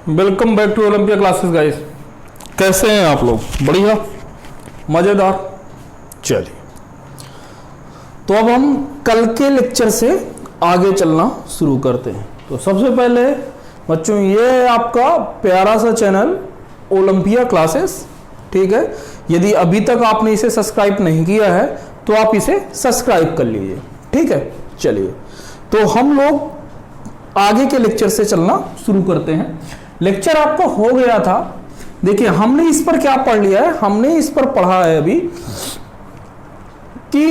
Welcome back to Olympia classes guys. कैसे हैं आप लोग? बढ़िया, मज़ेदार। चलिए, तो अब हम कल के लेक्चर से आगे चलना शुरू करते हैं। तो सबसे पहले बच्चों, ये है आपका प्यारा सा चैनल ओलंपिया क्लासेस, ठीक है। यदि अभी तक आपने इसे सब्सक्राइब नहीं किया है तो आप इसे सब्सक्राइब कर लीजिए, ठीक है। चलिए, तो हम लोग आगे के लेक्चर से चलना शुरू करते हैं। लेक्चर आपका हो गया था, देखिए हमने इस पर क्या पढ़ लिया है। हमने इस पर पढ़ा है अभी कि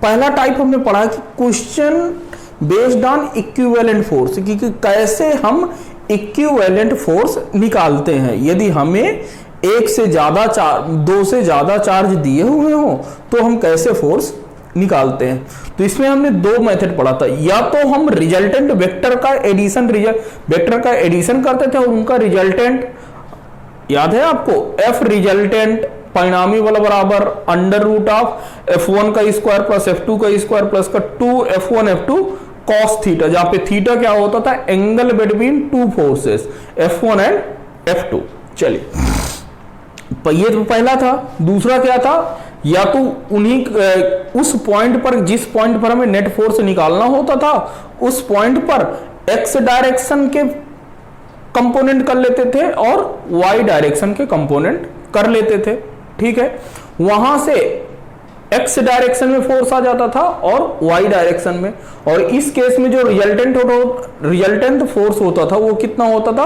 पहला टाइप हमने पढ़ा कि question based on equivalent force, कि कैसे हम इक्विवेलेंट फोर्स निकालते हैं। यदि हमें एक से ज्यादा दो से ज्यादा चार्ज दिए हुए हो तो हम कैसे फोर्स निकालते हैं। तो इसमें हमने दो मेथड पढ़ा था। या तो हम रिजल्टेंट वेक्टर का एडिशन करते थे और उनका रिजल्टेंट याद है आपको, एफ रिजल्टेंट परिणामी वाला बराबर अंडर रूट ऑफ f1 का स्क्वायर प्लस f2 का स्क्वायर प्लस का 2f1 f2 cos थीटा, जहां पे थीटा क्या होता था, angle between two forces f1 and f2। चलिए, ये तो पहला था। दूसरा क्या था, या तो उन्हीं उस पॉइंट पर, जिस पॉइंट पर हमें नेट फोर्स निकालना होता था, उस पॉइंट पर एक्स डायरेक्शन के कंपोनेंट कर लेते थे और वाई डायरेक्शन के कंपोनेंट कर लेते थे, ठीक है। वहां से एक्स डायरेक्शन में फोर्स आ जाता था और वाई डायरेक्शन में। और इस केस में जो रिजल्टेंट फोर्स होता था वो कितना होता था,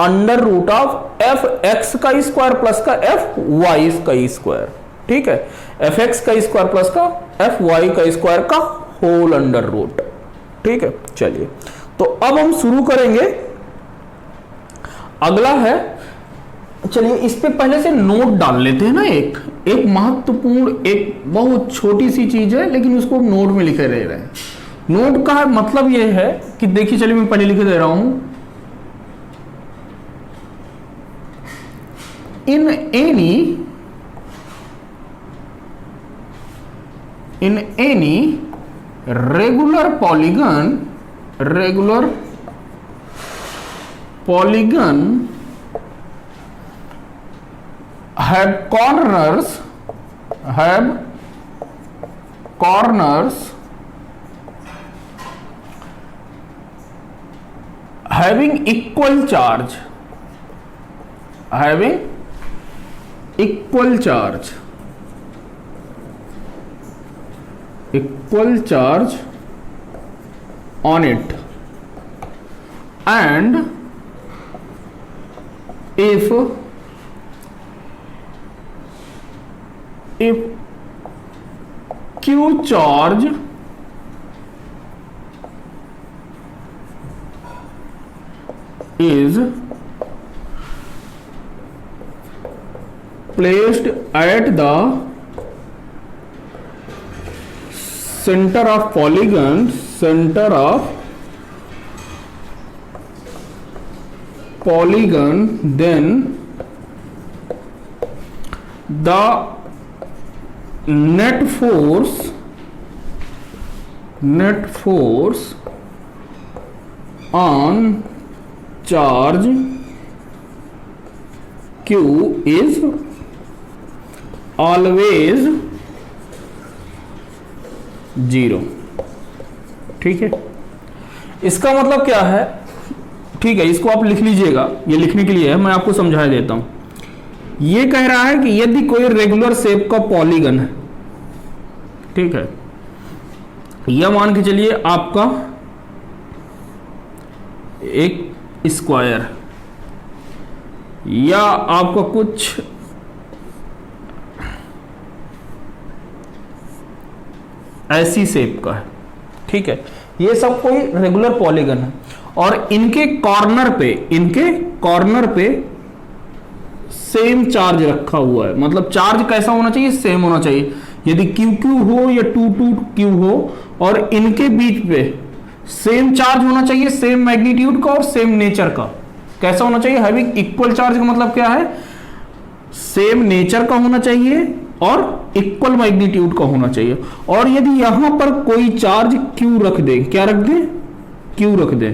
under root of f x का स्क्वायर प्लस का एफ वाई का स्क्वायर, ठीक है। एफ एक्स का स्क्वायर प्लस का एफ वाई का स्क्वायर का होल अंडर रूट, ठीक है। चलिए, तो अब हम शुरू करेंगे। अगला है, चलिए इस पे पहले से नोट डाल लेते हैं ना। एक महत्वपूर्ण, एक बहुत छोटी सी चीज है लेकिन उसको नोट में लिखे रह रहे हैं। नोट का मतलब यह है कि देखिए, चलिए मैं पहले लिखे दे रहा हूं, in any regular polygon have corners having equal charge on it, and if Q charge is placed at the center of polygon, then the net force on charge Q is always 0, ठीक है। इसका मतलब क्या है, ठीक है, इसको आप लिख लीजिएगा। ये लिखने के लिए है, मैं आपको समझा देता हूं। ये कह रहा है कि यदि कोई रेगुलर शेप का पॉलीगन है, ठीक है, यह मान के चलिए आपका एक स्क्वायर या आपका कुछ ऐसी शेप का है, ठीक है। ये सब कोई रेगुलर पॉलीगन है और इनके कॉर्नर पे सेम चार्ज रखा हुआ है। मतलब चार्ज कैसा होना चाहिए, सेम होना चाहिए। यदि क्यू क्यू हो या टू टू क्यू हो और इनके बीच पे सेम चार्ज होना चाहिए, सेम मैग्नीट्यूड का और सेम नेचर का। कैसा होना चाहिए, हैविंग इक्वल चार्ज का मतलब क्या है, सेम नेचर का होना चाहिए और इक्वल मैग्नीट्यूड का होना चाहिए। और यदि यहां पर कोई चार्ज क्यू रख दे, क्या रख दे, क्यू रख दे,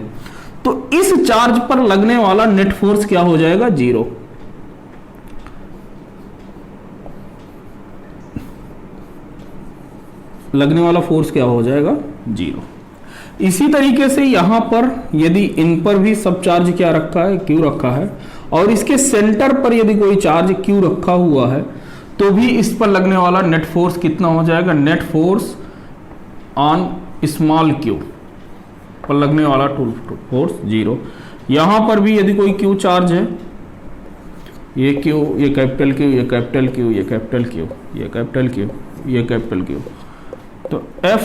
तो इस चार्ज पर लगने वाला नेट फोर्स क्या हो जाएगा? 0। लगने वाला फोर्स क्या हो जाएगा? 0। इसी तरीके से यहां पर यदि इन पर भी सब चार्ज क्या रखा है? Q रखा है, और इसके सेंटर पर यदि कोई चार्ज Q रखा हुआ है तो भी इस पर लगने वाला नेट फोर्स कितना हो जाएगा? Net force on small q पर लगने वाला टोटल फोर्स 0। यहां पर भी यदि कोई Q चार्ज है, ये Q, ये कैपिटल Q, ये कैपिटल Q, ये कैपिटल Q, ये कैपिटल Q, ये कैपिटल Q, तो F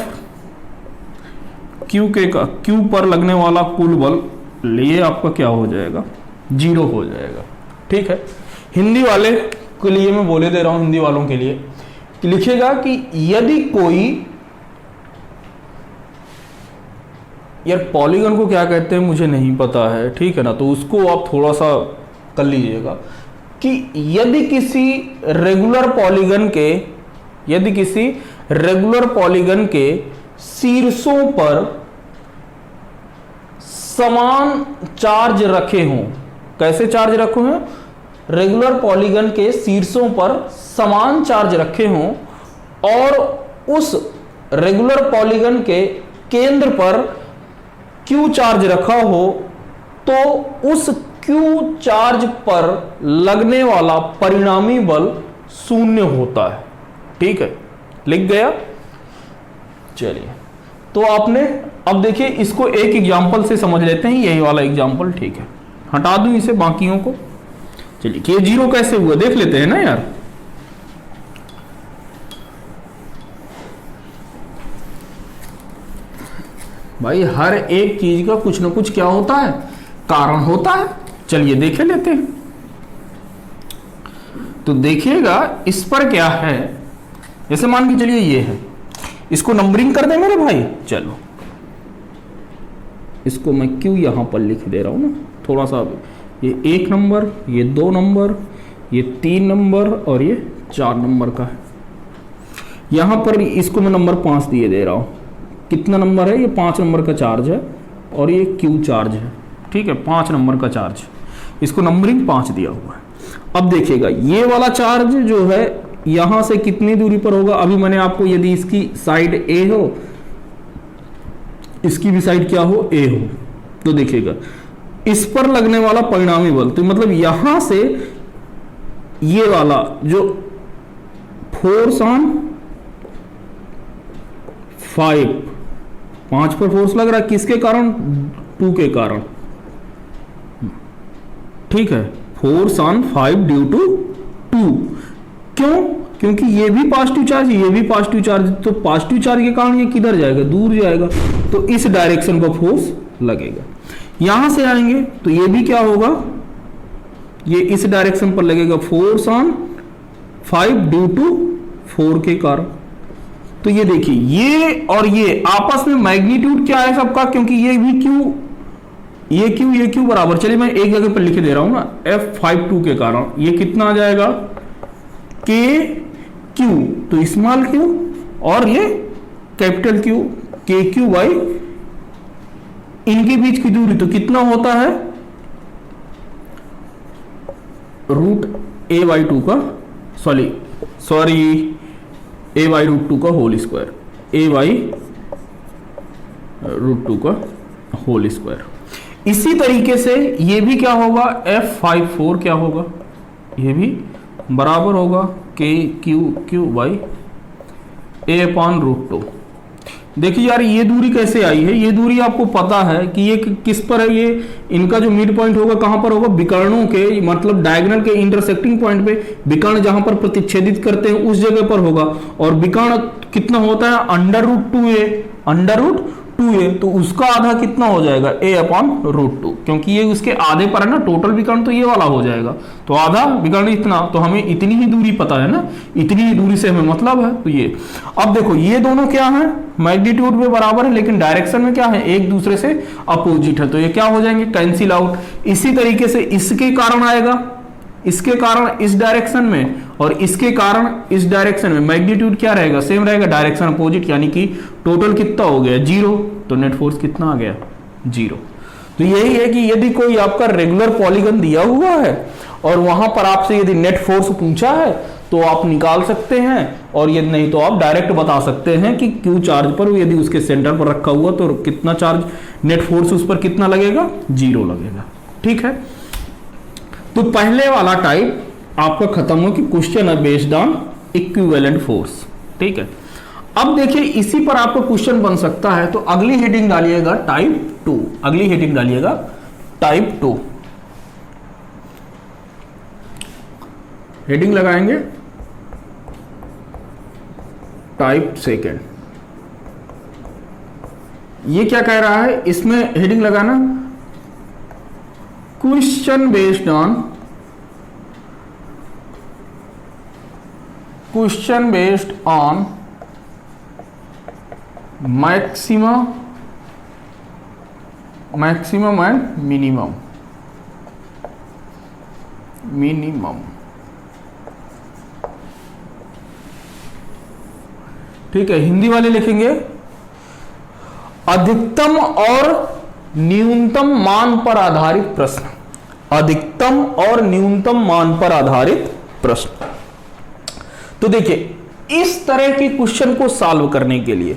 Q पर लगने वाला कुल बल ये आपका क्या हो जाएगा? 0 हो जाएगा। ठीक है, हिंदी वाले के लिए मैं बोले दे रहा हूं, हिंदी वालों के लिए कि लिखिएगा कि यदि कोई, यार पॉलीगन को क्या कहते हैं मुझे नहीं पता है, ठीक है ना, तो उसको आप थोड़ा सा कर लीजिएगा कि यदि किसी रेगुलर पॉलीगन के शीर्षों पर समान चार्ज रखे हों। कैसे चार्ज रखे हों? रेगुलर पॉलीगन के शीर्षों पर समान चार्ज रखे हों और उस रेगुलर पॉलीगन के केंद्र पर Q चार्ज रखा हो, तो उस Q चार्ज पर लगने वाला परिणामी बल 0 होता है। ठीक है, लिख गया? चलिए, तो आपने अब देखिए इसको एक एग्जांपल से समझ लेते हैं, यही वाला एग्जांपल। ठीक है, हटा दूं इसे बाकियों को। चलिए, कि 0 कैसे हुआ देख लेते हैं ना यार। भाई हर एक चीज का कुछ ना कुछ क्या होता है? कारण होता है। चलिए देखे लेते हैं। तो देखिएगा इस पर क्या है, जैसे मान के चलिए ये है, इसको नंबरिंग कर दे मेरे भाई। चलो इसको मैं Q यहां पर लिख दे रहा हूं ना, थोड़ा सा। ये 1 नंबर, ये 2 नंबर, ये 3 नंबर और ये 4 नंबर का है। यहां पर इसको मैं नंबर 5 दिए दे रहा हूं। कितना नंबर है? ये 5 नंबर का चार्ज है और ये Q चार्ज है। ठीक है, 5 नंबर का चार्ज, इसको नंबरिंग 5 दिया हुआ है। अब देखिएगा ये वाला चार्ज जो है यहां से कितनी दूरी पर होगा? अभी मैंने आपको, यदि इसकी साइड A हो, इसकी भी साइड क्या हो? A हो, तो देखिएगा इस पर लगने वाला परिणामी बल, तो मतलब यहां से ये वाला जो फोर्स ऑन 5 पर फोर्स लग रहा है, किसके कारण? 2 के कारण। ठीक है, फोर्स ऑन 5 ड्यू टू 2। क्यों? क्योंकि ये भी पॉजिटिव चार्ज, ये भी पॉजिटिव चार्ज, तो पॉजिटिव चार्ज के कारण ये किधर जाएगा? दूर जाएगा, तो इस डायरेक्शन पर फोर्स लगेगा। यहां से आएंगे तो ये भी क्या होगा? ये इस डायरेक्शन पर लगेगा, फोर्स ऑन 5 ड्यू टू 4 के कारण। तो ये देखिए ये और ये आपस में मैग्नीट्यूड क्या है सबका? क्योंकि ये भी Q, ये Q बराबर, चलिए मैं एक जगह पर लिख दे रहा हूं ना, F52 के कारण ये कितना आ जाएगा? KQ, तो स्मॉल q, और ये कैपिटल Q, KQ बाई इनके बीच की दूरी तो कितना होता है? √a/2 का, सॉरी a/√2 का होल स्क्वायर, a/√2 का होल स्क्वायर। इसी तरीके से ये भी क्या होगा? F54 क्या होगा? ये भी बराबर होगा KQ बाई a/√2। देखिए यार ये दूरी कैसे आई है? ये दूरी आपको पता है कि ये किस पर है? ये इनका जो मिड पॉइंट होगा कहां पर होगा? विकर्णों के, मतलब डायगोनल के इंटरसेक्टिंग पॉइंट पे, विकर्ण जहां पर प्रतिच्छेदित करते हैं उस जगह पर होगा। और विकर्ण कितना होता है? √2a, तो उसका आधा कितना हो जाएगा? a/√2, क्योंकि ये उसके आधे पर है ना, टोटल विकर्ण तो ये वाला हो जाएगा, तो आधा विकर्ण इतना, तो हमें इतनी ही दूरी पता है ना, इतनी ही दूरी से हमें मतलब है। तो ये अब देखो ये दोनों क्या है? मैग्नीट्यूड में बराबर है लेकिन डायरेक्शन में क्या है? एक दूसरे से अपोजिट है, तो ये क्या हो जाएंगे? Cancel out. इसी तरीके से इसके कारण आएगा, इसके कारण इस डायरेक्शन में और इसके कारण इस डायरेक्शन में मैग्नीट्यूड क्या रहेगा? सेम रहेगा, डायरेक्शन अपोजिट, यानी कि टोटल कितना हो गया? 0। तो नेट फोर्स कितना आ गया? 0। तो यही है कि यदि कोई आपका रेगुलर पॉलीगन दिया हुआ है और वहां पर आपसे यदि नेट फोर्स पूछा है तो आप निकाल सकते हैं, और यदि नहीं तो आप डायरेक्ट बता सकते हैं कि क्यू चार्ज पर यदि उसके सेंटर पर रखा हुआ तो कितना चार्ज नेट फोर्स उस पर कितना लगेगा, 0 लगेगा। ठीक है, तो पहले वाला टाइप आपका खत्म हो कि क्वेश्चन है बेस्ड ऑन इक्विवेलेंट फोर्स। ठीक है, अब देखिए इसी पर आपको क्वेश्चन बन सकता है, तो अगली हेडिंग डालिएगा टाइप 2, अगली हेडिंग डालिएगा टाइप 2, हेडिंग लगाएंगे टाइप सेकेंड। ये क्या कह रहा है, इसमें हेडिंग लगाना question based on maximum and minimum. ठीक है, हिंदी वाले लिखेंगे अधिकतम और न्यूनतम मान पर आधारित प्रश्न, अधिकतम और न्यूनतम मान पर आधारित प्रश्न। तो देखिए इस तरह के क्वेश्चन को सॉल्व करने के लिए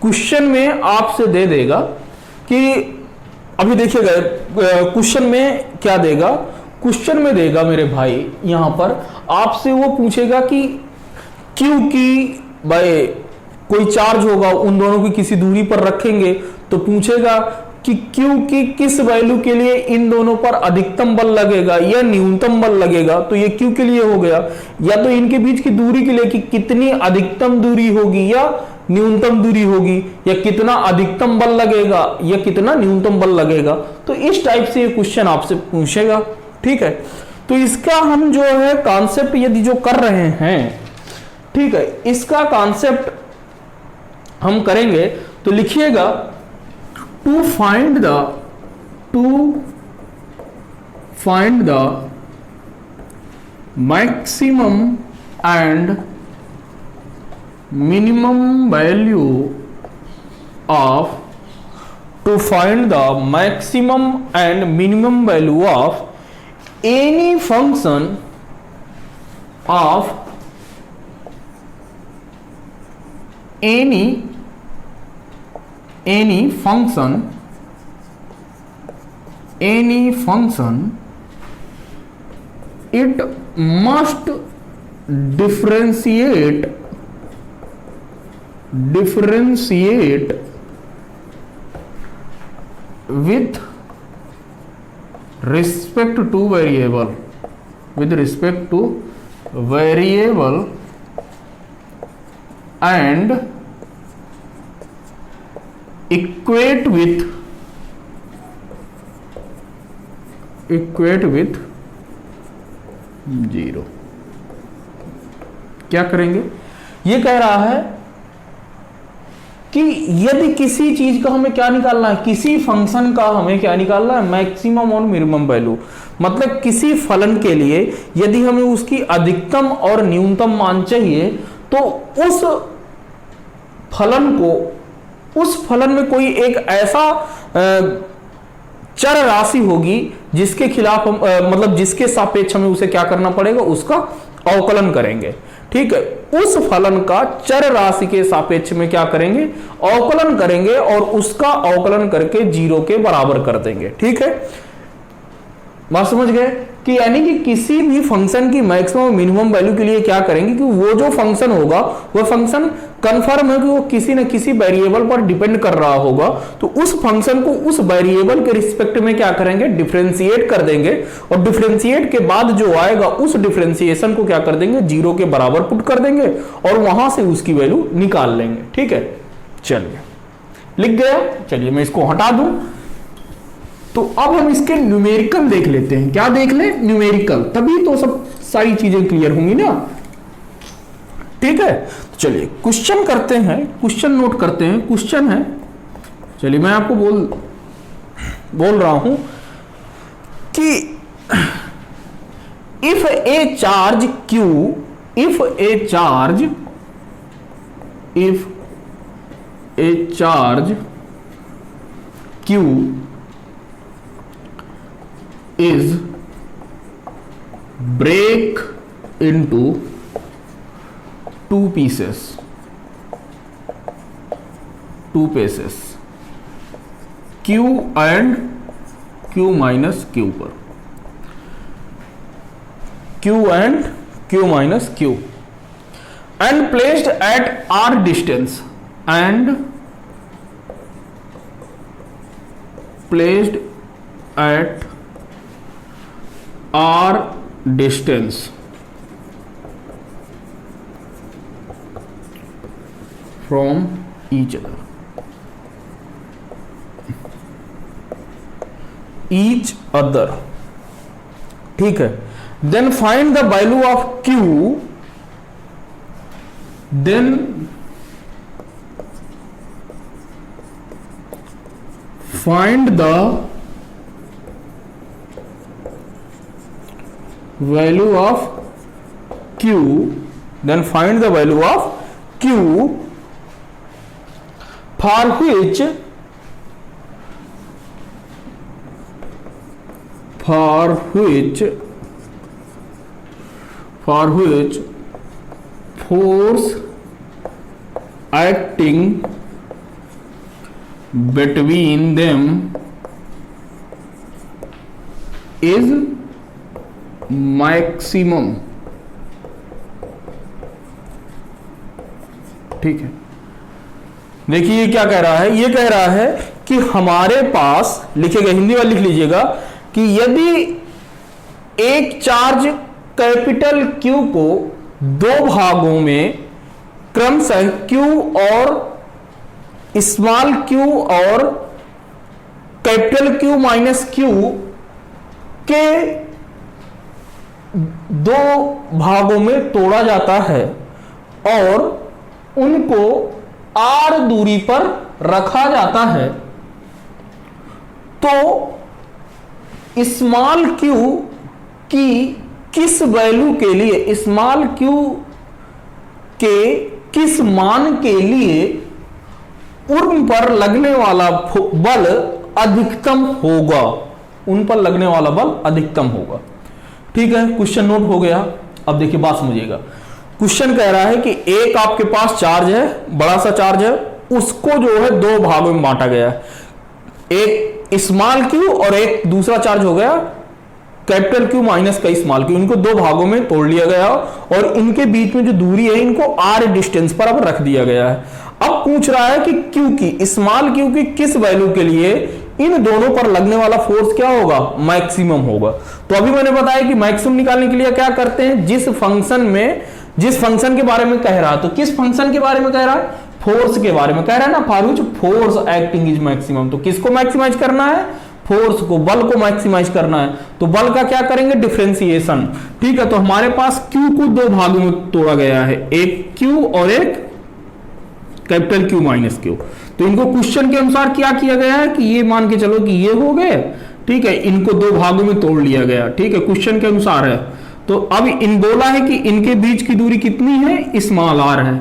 क्वेश्चन में आपसे दे देगा कि अभी देखिएगा क्वेश्चन में क्या देगा, क्वेश्चन में देगा मेरे भाई यहां पर आपसे वो पूछेगा कि क्यू की बाय कोई चार्ज होगा, उन दोनों की किसी दूरी पर रखेंगे तो पूछेगा कि क्यू की किस वैल्यू के लिए इन दोनों पर अधिकतम बल लगेगा या न्यूनतम बल लगेगा, तो ये क्यू के लिए हो गया, या तो इनके बीच की दूरी के लिए कि कितनी अधिकतम दूरी होगी या न्यूनतम दूरी होगी, या कितना अधिकतम बल लगेगा या कितना न्यूनतम बल लगेगा। तो इस टाइप से ये क्वेश्चन आपसे पूछेगा। ठीक है, तो इसका हम जो है कॉन्सेप्ट यदि जो कर रहे हैं, ठीक है, इसका कॉन्सेप्ट हम करेंगे तो लिखिएगा to find the maximum and minimum value of to find the maximum and minimum value of any function of any function it must differentiate with respect to variable and equate with 0। क्या करेंगे, ये कह रहा है कि यदि किसी चीज का हमें क्या निकालना है, किसी फंक्शन का हमें क्या निकालना है, मैक्सिमम और मिनिमम वैल्यू। मतलब किसी फलन के लिए यदि हमें उसकी अधिकतम और न्यूनतम मान चाहिए तो उस फलन में कोई एक ऐसा चर राशि होगी जिसके खिलाफ हम मतलब जिसके सापेक्ष हमें उसे क्या करना पड़ेगा, उसका अवकलन करेंगे। ठीक है, उस फलन का चर राशि के सापेक्ष में क्या करेंगे, अवकलन करेंगे और उसका अवकलन करके 0 के बराबर कर देंगे। ठीक है, बात समझ गए कि यानी कि किसी भी फंक्शन की मैक्सिमम मिनिमम वैल्यू के लिए क्या करेंगे कि वो जो फंक्शन होगा वो फंक्शन कंफर्म है कि वो किसी न किसी वेरिएबल पर डिपेंड कर रहा होगा, तो उस फंक्शन को उस वेरिएबल के रिस्पेक्ट में क्या करेंगे, डिफरेंशिएट कर देंगे, और डिफरेंशिएट के बाद जो आएगा उस डिफरेंशिएशन को क्या कर देंगे, 0 के बराबर पुट कर देंगे और वहां से उसकी वैल्यू निकाल लेंगे। ठीक है, चलिए लिख गया। चलिए मैं इसको हटा दूं, तो अब हम इसके न्यूमेरिकल देख लेते हैं। क्या देख ले, न्यूमेरिकल, तभी तो सब सारी चीजें क्लियर होंगी ना। ठीक है, तो चलिए क्वेश्चन करते हैं, क्वेश्चन नोट करते हैं। क्वेश्चन है, चलिए मैं आपको बोल रहा हूं कि if A charge Q is break into two pieces q and q minus q पर, q and q minus q and placed at r distance and placed at r distance from each other, ठीक है। Then find the value of q, then find the value of q, then find the value of q for which force acting between them is maximum, ठीक है। देखिए ये क्या कह रहा है, ये कह रहा है कि हमारे पास, लिखेगा हिंदी वाला लिख लीजिएगा, कि यदि एक चार्ज कैपिटल Q को दो भागों में क्रमशः Q और स्मॉल q और कैपिटल Q माइनस Q के दो भागों में तोड़ा जाता है और उनको r दूरी पर रखा जाता है, तो स्मॉल q की किस वैल्यू के लिए, स्मॉल q के किस मान के लिए उन पर लगने वाला बल अधिकतम होगा, उन पर लगने वाला बल अधिकतम होगा। ठीक है, क्वेश्चन नोट हो गया। अब देखिए बात समझिएगा, क्वेश्चन कह रहा है कि एक आपके पास चार्ज है, बड़ा सा चार्ज है, उसको जो है दो भागों में बांटा गया है, एक स्मॉल q और एक दूसरा चार्ज हो गया कैपिटल Q माइनस का स्मॉल q, इनको दो भागों में तोड़ लिया गया और इनके बीच में जो दूरी है इनको r डिस्टेंस पर अब रख दिया गया है। अब पूछ रहा है कि Q की, स्मॉल q की किस वैल्यू के लिए इन दोनों पर लगने वाला फोर्स क्या होगा, मैक्सिमम होगा। तो अभी मैंने बताया कि मैक्सिमम निकालने के लिए क्या करते हैं, जिस फंक्शन के बारे में कह रहा है, तो किस फंक्शन के बारे में कह रहा है, फोर्स के बारे में कह रहा है ना, for which force acting is maximum. तो किसको मैक्सिमाइज करना है, फोर्स को, बल को मैक्सिमाइज करना है। तो बल का क्या करेंगे, डिफरेंशिएशन। ठीक है, तो हमारे पास Q को दो भागों में तोड़ा गया है, एक Q और एक कैपिटल Q माइनस Q। तो इनको क्वेश्चन के अनुसार क्या किया गया है कि ये मान के चलो कि ये हो गए, ठीक है, इनको दो भागों में तोड़ लिया गया। ठीक है, क्वेश्चन के अनुसार है। तो अब इन बोला है कि इनके बीच की दूरी कितनी है, स्मॉल r है।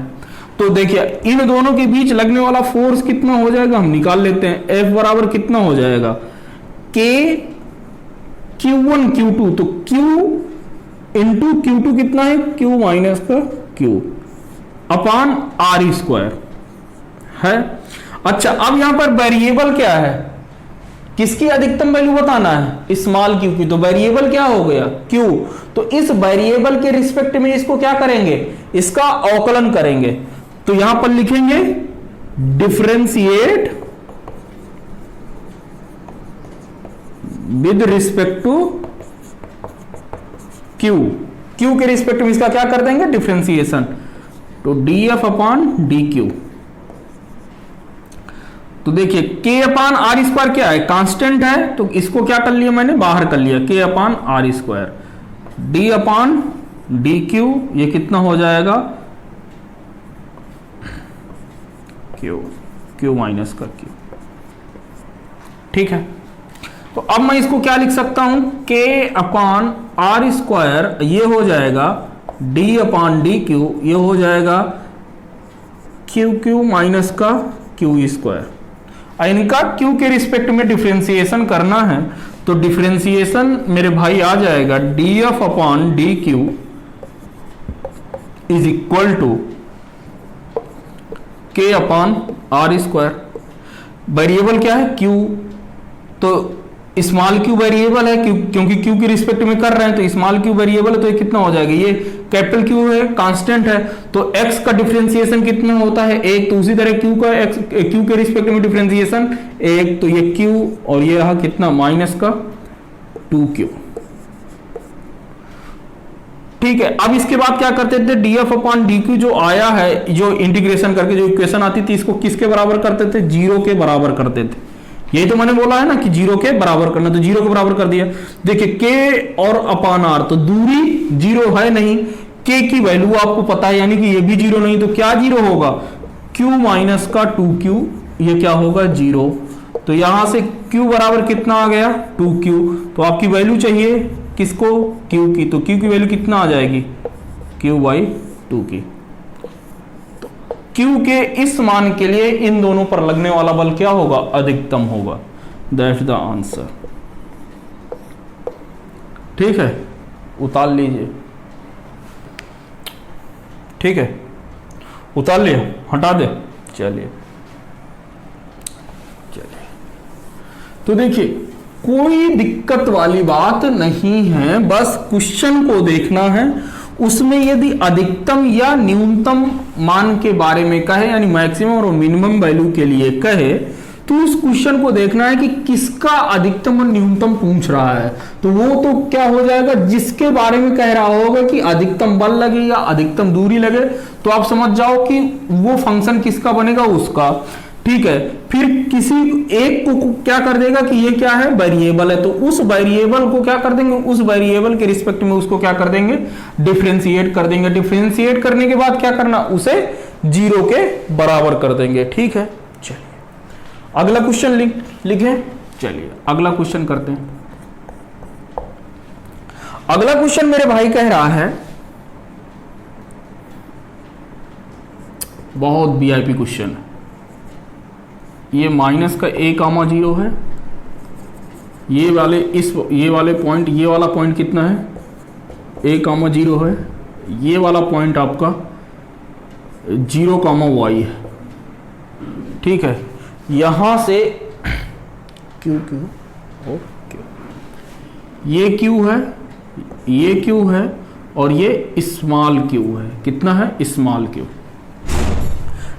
तो देखिए इन दोनों के बीच लगने वाला फोर्स कितना हो जाएगा, हम निकाल लेते हैं। F बराबर कितना हो जाएगा, K Q1 Q2, तो Q इंटू Q2 कितना है, Q माइनस का Q अपान R स्क्वायर है। अच्छा, अब यहां पर वेरिएबल क्या है, किसकी अधिकतम वैल्यू बताना है, स्मॉल q की। तो वेरिएबल क्या हो गया, Q। तो इस वेरिएबल के रिस्पेक्ट में इसको क्या करेंगे, इसका अवकलन करेंगे। तो यहां पर लिखेंगे differentiate with respect to Q, Q के रिस्पेक्ट में इसका क्या कर देंगे, डिफरेंशिएशन। तो df अपान dq। तो देखिए K अपान आर स्क्वायर क्या है, कांस्टेंट है, तो इसको क्या कर लिया मैंने, बाहर कर लिया, K upon R square, d upon D Q, ये कितना हो जाएगा, Q माइनस का Q। ठीक है, तो अब मैं इसको क्या लिख सकता हूं, K अपान आर स्क्वायर, ये हो जाएगा d अपान डी क्यू, ये हो जाएगा Q माइनस का Q स्क्वायर। इनका Q के रिस्पेक्ट में डिफरेंशिएशन करना है, तो डिफरेंशिएशन मेरे भाई आ जाएगा df upon dq is equal to k upon R square. Variable क्या है q, तो स्मॉल q वेरिएबल है क्योंकि q के रिस्पेक्ट में कर रहे हैं, तो स्मॉल q वेरिएबल है, तो ये कितना हो जाएगा, ये कैपिटल Q है, कांस्टेंट है, तो x का डिफरेंशिएशन कितना होता है 1, तो उसी तरह q का q के रिस्पेक्ट में डिफरेंशिएशन 1, तो ये q और ये रहा कितना माइनस का 2q। ठीक है, अब इसके बाद क्या करते थे, df अपॉन dq जो आया है, जो इंटीग्रेशन करके जो इक्वेशन आती थी, इसको किसके बराबर करते थे, 0 के बराबर करते थे। यही तो मैंने बोला है ना कि 0 के बराबर करना, तो 0 के बराबर कर दिया। देखिए k और अपान r, तो दूरी 0 है नहीं, k की वैल्यू आपको पता है, यानी कि ये भी 0 नहीं, तो क्या 0 होगा, q माइनस का 2q, ये क्या होगा 0। तो यहां से q बराबर कितना आ गया 2q, तो आपकी वैल्यू चाहिए किसको, q की, तो q की वैल्यू कितना आ जाएगी q बाई 2 की। Q के इस मान के लिए इन दोनों पर लगने वाला बल क्या होगा, अधिकतम होगा। That's the answer. ठीक है, उतार लीजिए। ठीक है, उतार लिया, हटा दे। चलिए चलिए, तो देखिए कोई दिक्कत वाली बात नहीं है, बस क्वेश्चन को देखना है, उसमें यदि अधिकतम या न्यूनतम मान के बारे में कहे, यानी मैक्सिमम और मिनिमम वैल्यू के लिए कहे, तो उस क्वेश्चन को देखना है कि किसका अधिकतम और न्यूनतम पूछ रहा है। तो वो तो क्या हो जाएगा, जिसके बारे में कह रहा होगा कि अधिकतम बल लगे या अधिकतम दूरी लगे, तो आप समझ जाओ कि वो फंक्शन किसका बनेगा, उसका। ठीक है, फिर किसी एक को क्या कर देगा कि ये क्या है, वेरिएबल है, तो उस वेरिएबल को क्या कर देंगे, उस वेरिएबल के रिस्पेक्ट में उसको क्या कर देंगे, डिफरेंशिएट कर देंगे। डिफरेंशिएट करने के बाद क्या करना, उसे 0 के बराबर कर देंगे। ठीक है, चलिए अगला क्वेश्चन लिखें। चलिए अगला क्वेश्चन करते हैं। अगला क्वेश्चन मेरे भाई कह रहा है, बहुत वीआईपी क्वेश्चन है ये, माइनस का a,0 है, ये वाले पॉइंट, ये वाला पॉइंट कितना है a,0 है, ये वाला पॉइंट आपका 0,y है। ठीक है, यहां से Q ये Q है, ये Q है, और ये स्मॉल Q है। कितना है, स्मॉल Q।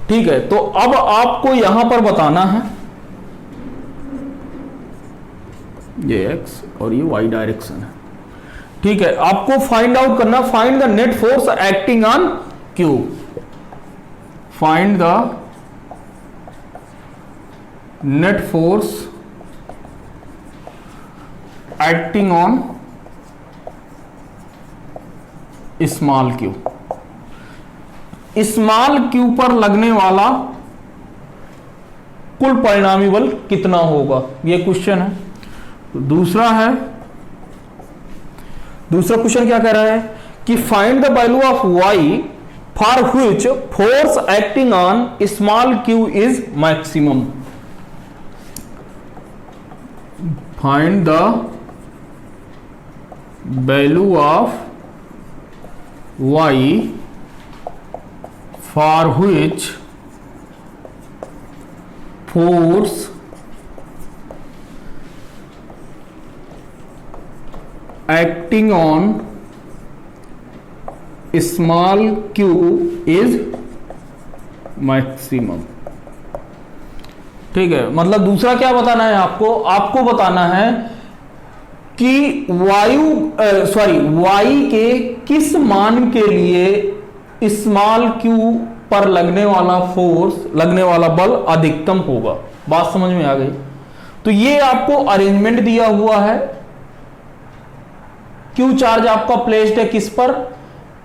ठीक है, तो अब आपको यहां पर बताना है, ये x और ये y डायरेक्शन है। ठीक है, आपको फाइंड आउट करना, find the net force acting on Q, find the net force acting on small Q। Small Q पर लगने वाला कुल परिणामी बल कितना होगा, यह क्वेश्चन है। दूसरा क्वेश्चन क्या कह रहा है कि find the value of y for which force acting on small Q is maximum. Find the value of y for which force acting on small q is maximum। ठीक है, मतलब दूसरा क्या बताना है आपको बताना है कि y के किस मान के लिए स्मॉल Q पर लगने वाला फोर्स, लगने वाला बल अधिकतम होगा। बात समझ में आ गई। तो ये आपको अरेंजमेंट दिया हुआ है, Q चार्ज आपका प्लेस्ड है किस पर,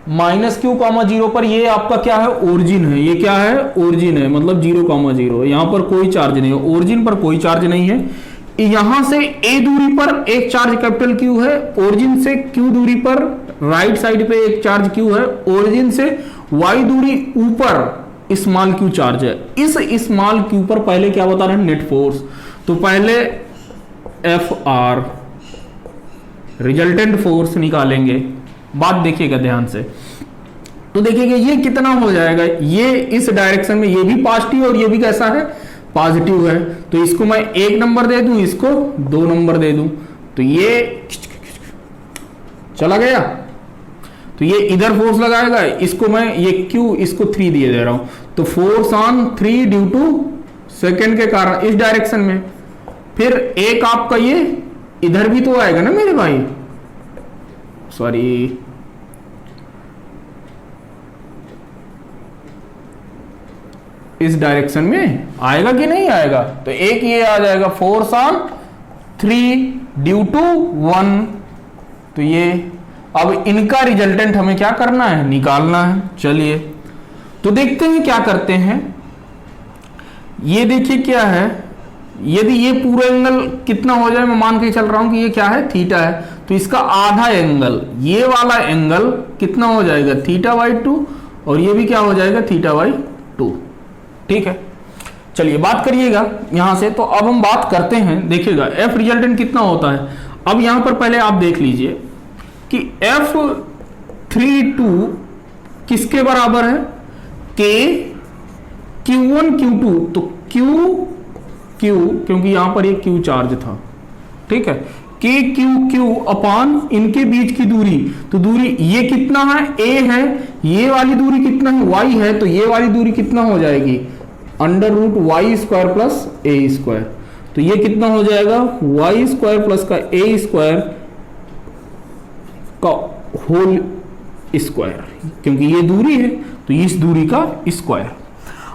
-Q,0 पर। ये आपका क्या है, ओरिजिन है। ये क्या है, ओरिजिन है, मतलब 0,0। यहां पर कोई चार्ज नहीं है, ओरिजिन पर कोई चार्ज नहीं है। यहां से a दूरी पर एक चार्ज कैपिटल Q है, ओरिजिन से Q दूरी पर राइट साइड पे एक चार्ज Q है, ओरिजिन से y दूरी ऊपर स्मॉल Q चार्ज है। इस स्मॉल Q पर पहले क्या बता रहे हैं, नेट फोर्स। तो पहले Fr रिजल्टेंट फोर्स निकालेंगे, बात देखिएगा ध्यान से। तो देखिएगा ये कितना हो जाएगा, ये इस डायरेक्शन में ये भी पॉजिटिव और ये भी कैसा है, पॉजिटिव है। तो इसको मैं 1 नंबर दे दूं, इसको 2 नंबर दे दूं, तो ये चला गया। तो ये इधर फोर्स लगाएगा, इसको मैं ये Q इसको 3 दिए दे रहा हूं, तो force on 3 due to second के कारण इस डायरेक्शन में। फिर एक आपका ये इधर भी तो आएगा ना मेरे भाई, सॉरी इस डायरेक्शन में आएगा कि नहीं आएगा, तो एक ये आ जाएगा फोर्स ऑन 3 ड्यू टू 1। तो ये अब इनका रिजल्टेंट हमें क्या करना है, निकालना है। चलिए तो देखते हैं क्या करते हैं। ये देखिए क्या है, यदि ये पूरा एंगल कितना हो जाए, मैं मान के चल रहा हूं कि ये क्या है, थीटा है, तो इसका आधा एंगल, ये वाला एंगल कितना हो जाएगा, θ/2, और ये भी क्या हो जाएगा, θ/2। ठीक है, चलिए बात करिएगा यहां से। तो अब हम बात करते हैं, देखिएगा एफ रिजल्टेंट कितना होता है। अब यहां पर पहले आप देख लीजिए कि F32 किसके बराबर है, K Q1 Q2, तो Q क्योंकि यहां पर एक Q चार्ज था, ठीक है, K Q अपॉन इनके बीच की दूरी, तो दूरी ये कितना है, A है, ये वाली दूरी कितना है, Y है, तो ये वाली दूरी कितना हो जाएगी, √y² प्लस a²। तो ये कितना हो जाएगा, y² प्लस का a² का होल स्क्वायर, क्योंकि ये दूरी है तो इस दूरी का स्क्वायर,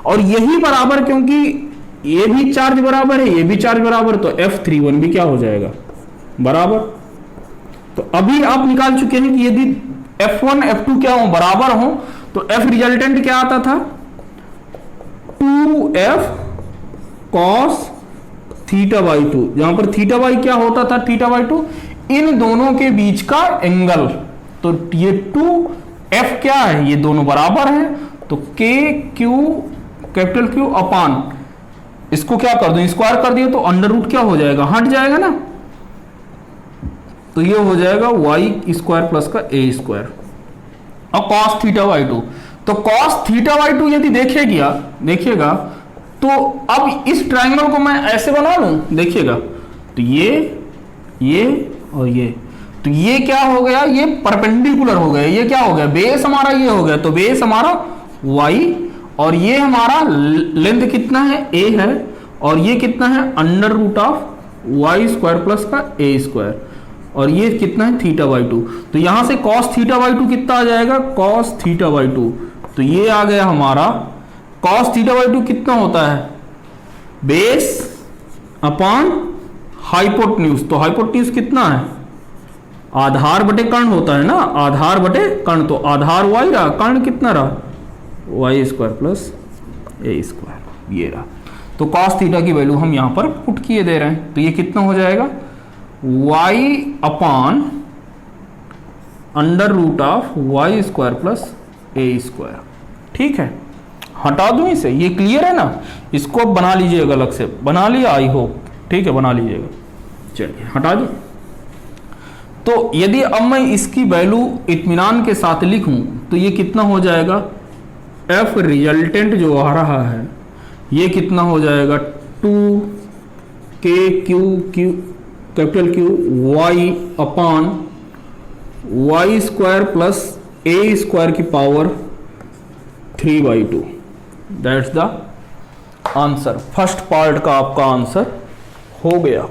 और यही बराबर, क्योंकि ये भी चार्ज बराबर है, ये भी चार्ज बराबर, तो F31 भी क्या हो जाएगा, बराबर। तो अभी आप निकाल चुके हैं कि यदि F1 F2 क्या हो, बराबर हो, तो F रिजल्टेंट क्या आता था, 2F cos θ/2, जहां पर θ क्या होता था, θ/2 इन दोनों के बीच का एंगल। तो ये 2F क्या है, ये दोनों बराबर हैं, तो K Q capital Q upon इसको क्या कर दो, स्क्वायर कर दिए, तो अंडर रूट क्या हो जाएगा, हट जाएगा ना, तो ये हो जाएगा y² प्लस का a², और cos θ/2। तो cos θ/2 यदि देखिएगा तो अब इस ट्रायंगल को मैं ऐसे बना लूं, देखिएगा, तो ये और ये, तो ये क्या हो गया, ये परपेंडिकुलर हो गया, ये क्या हो गया, बेस हमारा ये हो गया, तो बेस हमारा y, और ये हमारा लेंथ कितना है, a है, और ये कितना है, √y² प्लस का a², और ये कितना है, θ/2। तो यहां से cos θ/2 कितना आ जाएगा, cos θ/2, तो ये आ गया हमारा cos θ/2 कितना होता है, बेस अपॉन हाइपोटेन्यूज। तो हाइपोटेन्यूज कितना है, आधार बटे कर्ण होता है ना, आधार बटे कर्ण, तो आधार y रहा, कर्ण कितना रहा, y² प्लस a², ये रहा। तो cos थीटा की वैल्यू हम यहां पर पुट किए दे रहे हैं, तो ये कितना हो जाएगा, y upon √y² plus a²। ठीक है, हटा दूं इसे, ये क्लियर है ना, इसको अब बना लीजिएगा, अलग से बना लिया, आई होप, ठीक है, बना लीजिएगा। चलिए हटा दूं। तो यदि अब मैं इसकी वैल्यू इत्मीनान के साथ लिखूं, तो ये कितना हो जाएगा, F रिजल्टेंट जो आ रहा है ये कितना हो जाएगा, 2K Q capital Q y upon y² plus a² की power 3/2। That's the answer. First part का आपका आंसर हो गया,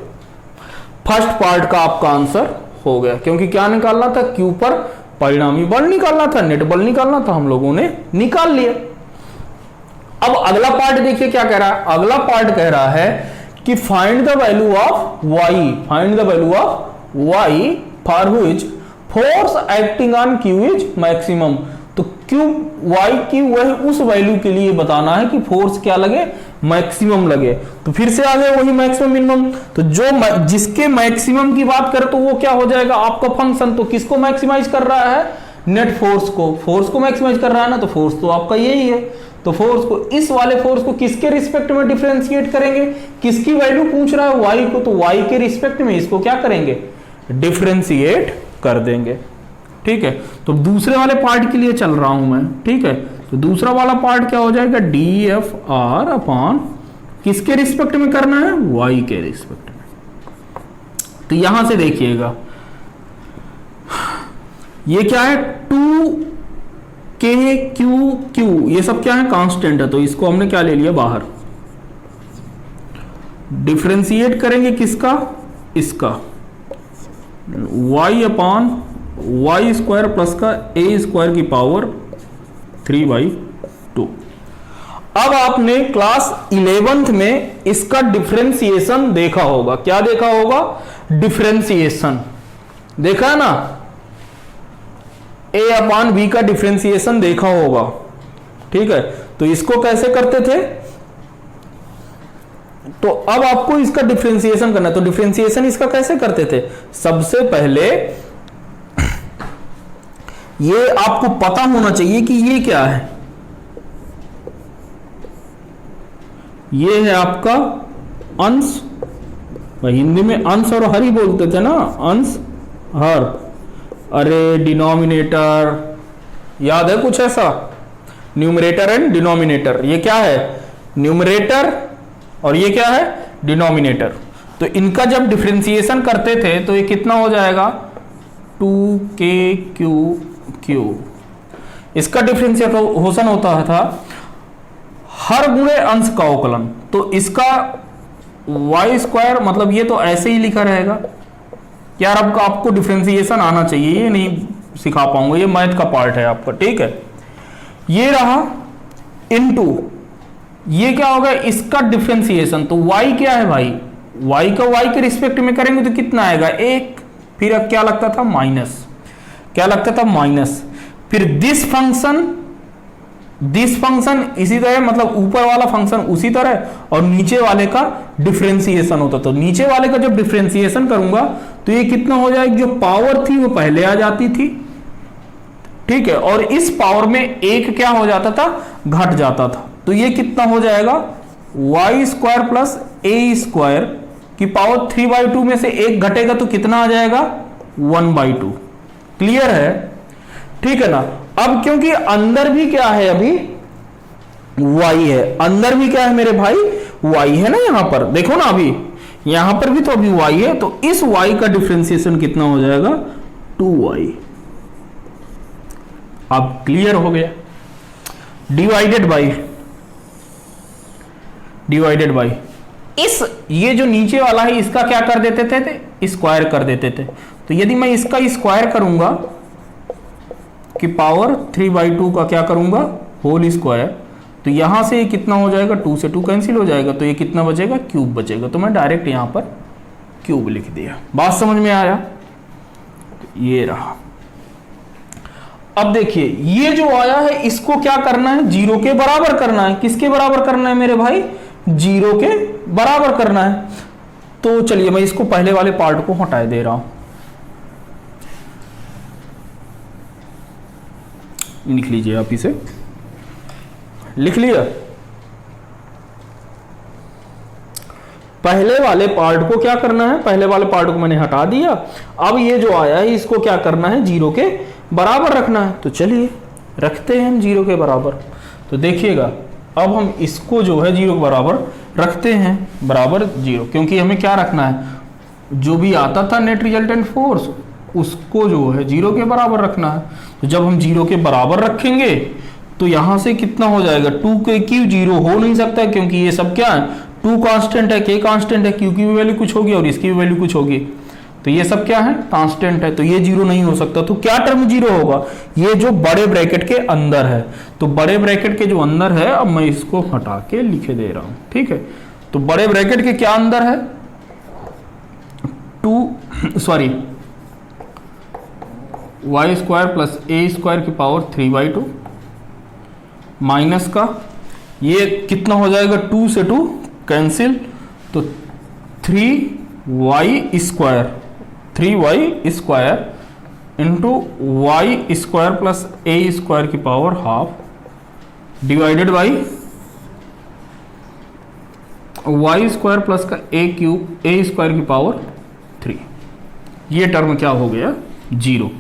फर्स्ट पार्ट का आपका आंसर हो गया, क्योंकि क्या निकालना था, Q पर परिणामी बल निकालना था, नेट बल निकालना था, हम लोगों ने निकाल लिया। अब अगला पार्ट देखिए क्या कह रहा है, अगला पार्ट कह रहा है कि find the value of y, find the value of y for which force acting on Q is maximum. तो Q y की वह उस वैल्यू के लिए बताना है कि फोर्स क्या लगे, मैक्सिमम लगे। तो फिर से आ गया वही मैक्सिमम मिनिमम, तो जो जिसके मैक्सिमम की बात करें तो वो क्या हो जाएगा आपका फंक्शन। तो किसको मैक्सिमाइज कर रहा है, नेट फोर्स को, फोर्स को मैक्सिमाइज कर रहा है ना, तो फोर्स तो आपका यही है। तो फोर्स को, इस वाले फोर्स को किसके रिस्पेक्ट में डिफरेंशिएट करेंगे, किसकी वैल्यू पूछ रहा है, y को, तो y के रिस्पेक्ट में इसको क्या करेंगे, डिफरेंशिएट कर देंगे। ठीक है, तो दूसरे वाले पार्ट के लिए चल रहा हूं मैं। ठीक है, तो दूसरा वाला पार्ट क्या हो जाएगा, डी एफ आर अपॉन किसके रिस्पेक्ट में करना है, वाई के रिस्पेक्ट में। तो यहां से देखिएगा ये क्या है, 2k q, ये सब क्या है, कांस्टेंट है, तो इसको हमने क्या ले लिया बाहर। डिफरेंशिएट करेंगे किसका, इसका, y upon y square plus का a स्क्वायर की पावर 3/2। अब आपने क्लास 11th में इसका डिफरेंशिएशन देखा होगा। क्या देखा होगा, डिफरेंशिएशन देखा है ना, a अपॉन b का डिफरेंशिएशन देखा होगा। ठीक है, तो इसको कैसे करते थे, तो अब आपको इसका डिफरेंशिएशन करना है। तो डिफरेंशिएशन इसका कैसे करते थे, सबसे पहले ये आपको पता होना चाहिए कि ये क्या है, ये है आपका अंश, हिंदी में अंश और हर ही बोलते थे ना, अंश हर। अरे डिनोमिनेटर याद है कुछ ऐसा, न्यूमरेटर एंड डिनोमिनेटर, ये क्या है, न्यूमरेटर और ये क्या है, डिनोमिनेटर। तो इनका जब डिफरेंशिएशन करते थे तो ये कितना हो जाएगा, 2k q। इसका डिफरेंशिएशन होता था हर गुणे अंश का अवकलन। तो इसका वाई स्क्वायर, मतलब ये तो ऐसे ही लिखा रहेगा यार। अब आपको डिफरेंशिएशन आना चाहिए, ये नहीं सिखा पाऊंगा, ये मैथ का पार्ट है आपका। ठीक है, ये रहा इनटू ये क्या होगा, इसका डिफरेंशिएशन। तो y क्या है भाई, y का y के रिस्पेक्ट में करेंगे तो कितना आएगा, 1। फिर अब क्या लगता था, माइनस, क्या लगता था, माइनस। फिर दिस फंक्शन इसी तरह, मतलब ऊपर वाला फंक्शन उसी तरह, और नीचे वाले का डिफरेंशिएशन होता। तो नीचे वाले का जब डिफरेंशिएशन करूंगा तो ये कितना हो जाएगा, जो पावर थी वो पहले आ जाती थी। ठीक है, और इस पावर में एक क्या हो जाता था, घट जाता था। तो ये कितना हो जाएगा, y square plus a square की पावर 3/2 में से एक घटेगा तो कितना आ जाएगा, 1/2। क्लियर है, ठीक है ना। अब क्योंकि अंदर भी क्या है, अभी y है, अंदर भी क्या है मेरे भाई, y है ना, यहां पर देखो ना, अभी यहां पर भी तो अभी y है, तो इस y का डिफरेंशिएशन कितना हो जाएगा, 2y। अब क्लियर हो गया। डिवाइडेड बाई इस, ये जो नीचे वाला है इसका क्या कर देते थे, स्क्वायर कर देते थे। तो यदि मैं इसका स्क्वायर करूंगा कि पावर 3/2 का क्या करूंगा, होल स्क्वायर, तो यहां से ये कितना हो जाएगा, 2 से 2 कैंसिल हो जाएगा, तो ये कितना बचेगा, क्यूब बचेगा। तो मैं डायरेक्ट यहां पर क्यूब लिख दिया। बात समझ में आया, ये रहा। अब देखिए ये जो आया है इसको क्या करना है, 0 के बराबर करना है। किसके बराबर करना है मेरे भाई, 0 के बराबर करना है। तो चलिए मैं इसको पहले वाले पार्ट को हटा दे रहा हूं, लिख लीजिए आप, इसे लिख लिया। पहले वाले पार्ट को क्या करना है, पहले वाले पार्ट को मैंने हटा दिया। अब ये जो आया है इसको क्या करना है, 0 के बराबर रखना है। तो चलिए रखते हैं हम 0 के बराबर। तो देखिएगा अब हम इसको जो है 0 के बराबर रखते हैं, बराबर 0, क्योंकि हमें क्या रखना है, जो भी आता था नेट रिजल्टेंट फोर्स उसको जो है 0 के बराबर रखना है। तो जब हम 0 के बराबर रखेंगे तो यहां से कितना हो जाएगा, 2k q 0 हो नहीं सकता, क्योंकि ये सब क्या है, 2 कांस्टेंट है, k कांस्टेंट है, q की भी वैल्यू कुछ होगी और इसकी भी वैल्यू कुछ होगी। तो ये सब क्या है, कांस्टेंट है, तो ये 0 नहीं हो सकता। तो क्या टर्म 0 होगा, ये जो बड़े ब्रैकेट के अंदर है। तो बड़े ब्रैकेट के जो अंदर है, अब मैं इसको हटा के लिखे दे रहा हूं। ठीक है, तो बड़े ब्रैकेट के क्या अंदर है, Y square plus a square की पावर 3/2 माइनस का ये कितना हो जाएगा, 2 से 2 कैंसिल, तो 3y square into y square plus a square की power half divided by y square plus का ए स्क्वायर की पावर 3। ये टर्म क्या हो गया, 0।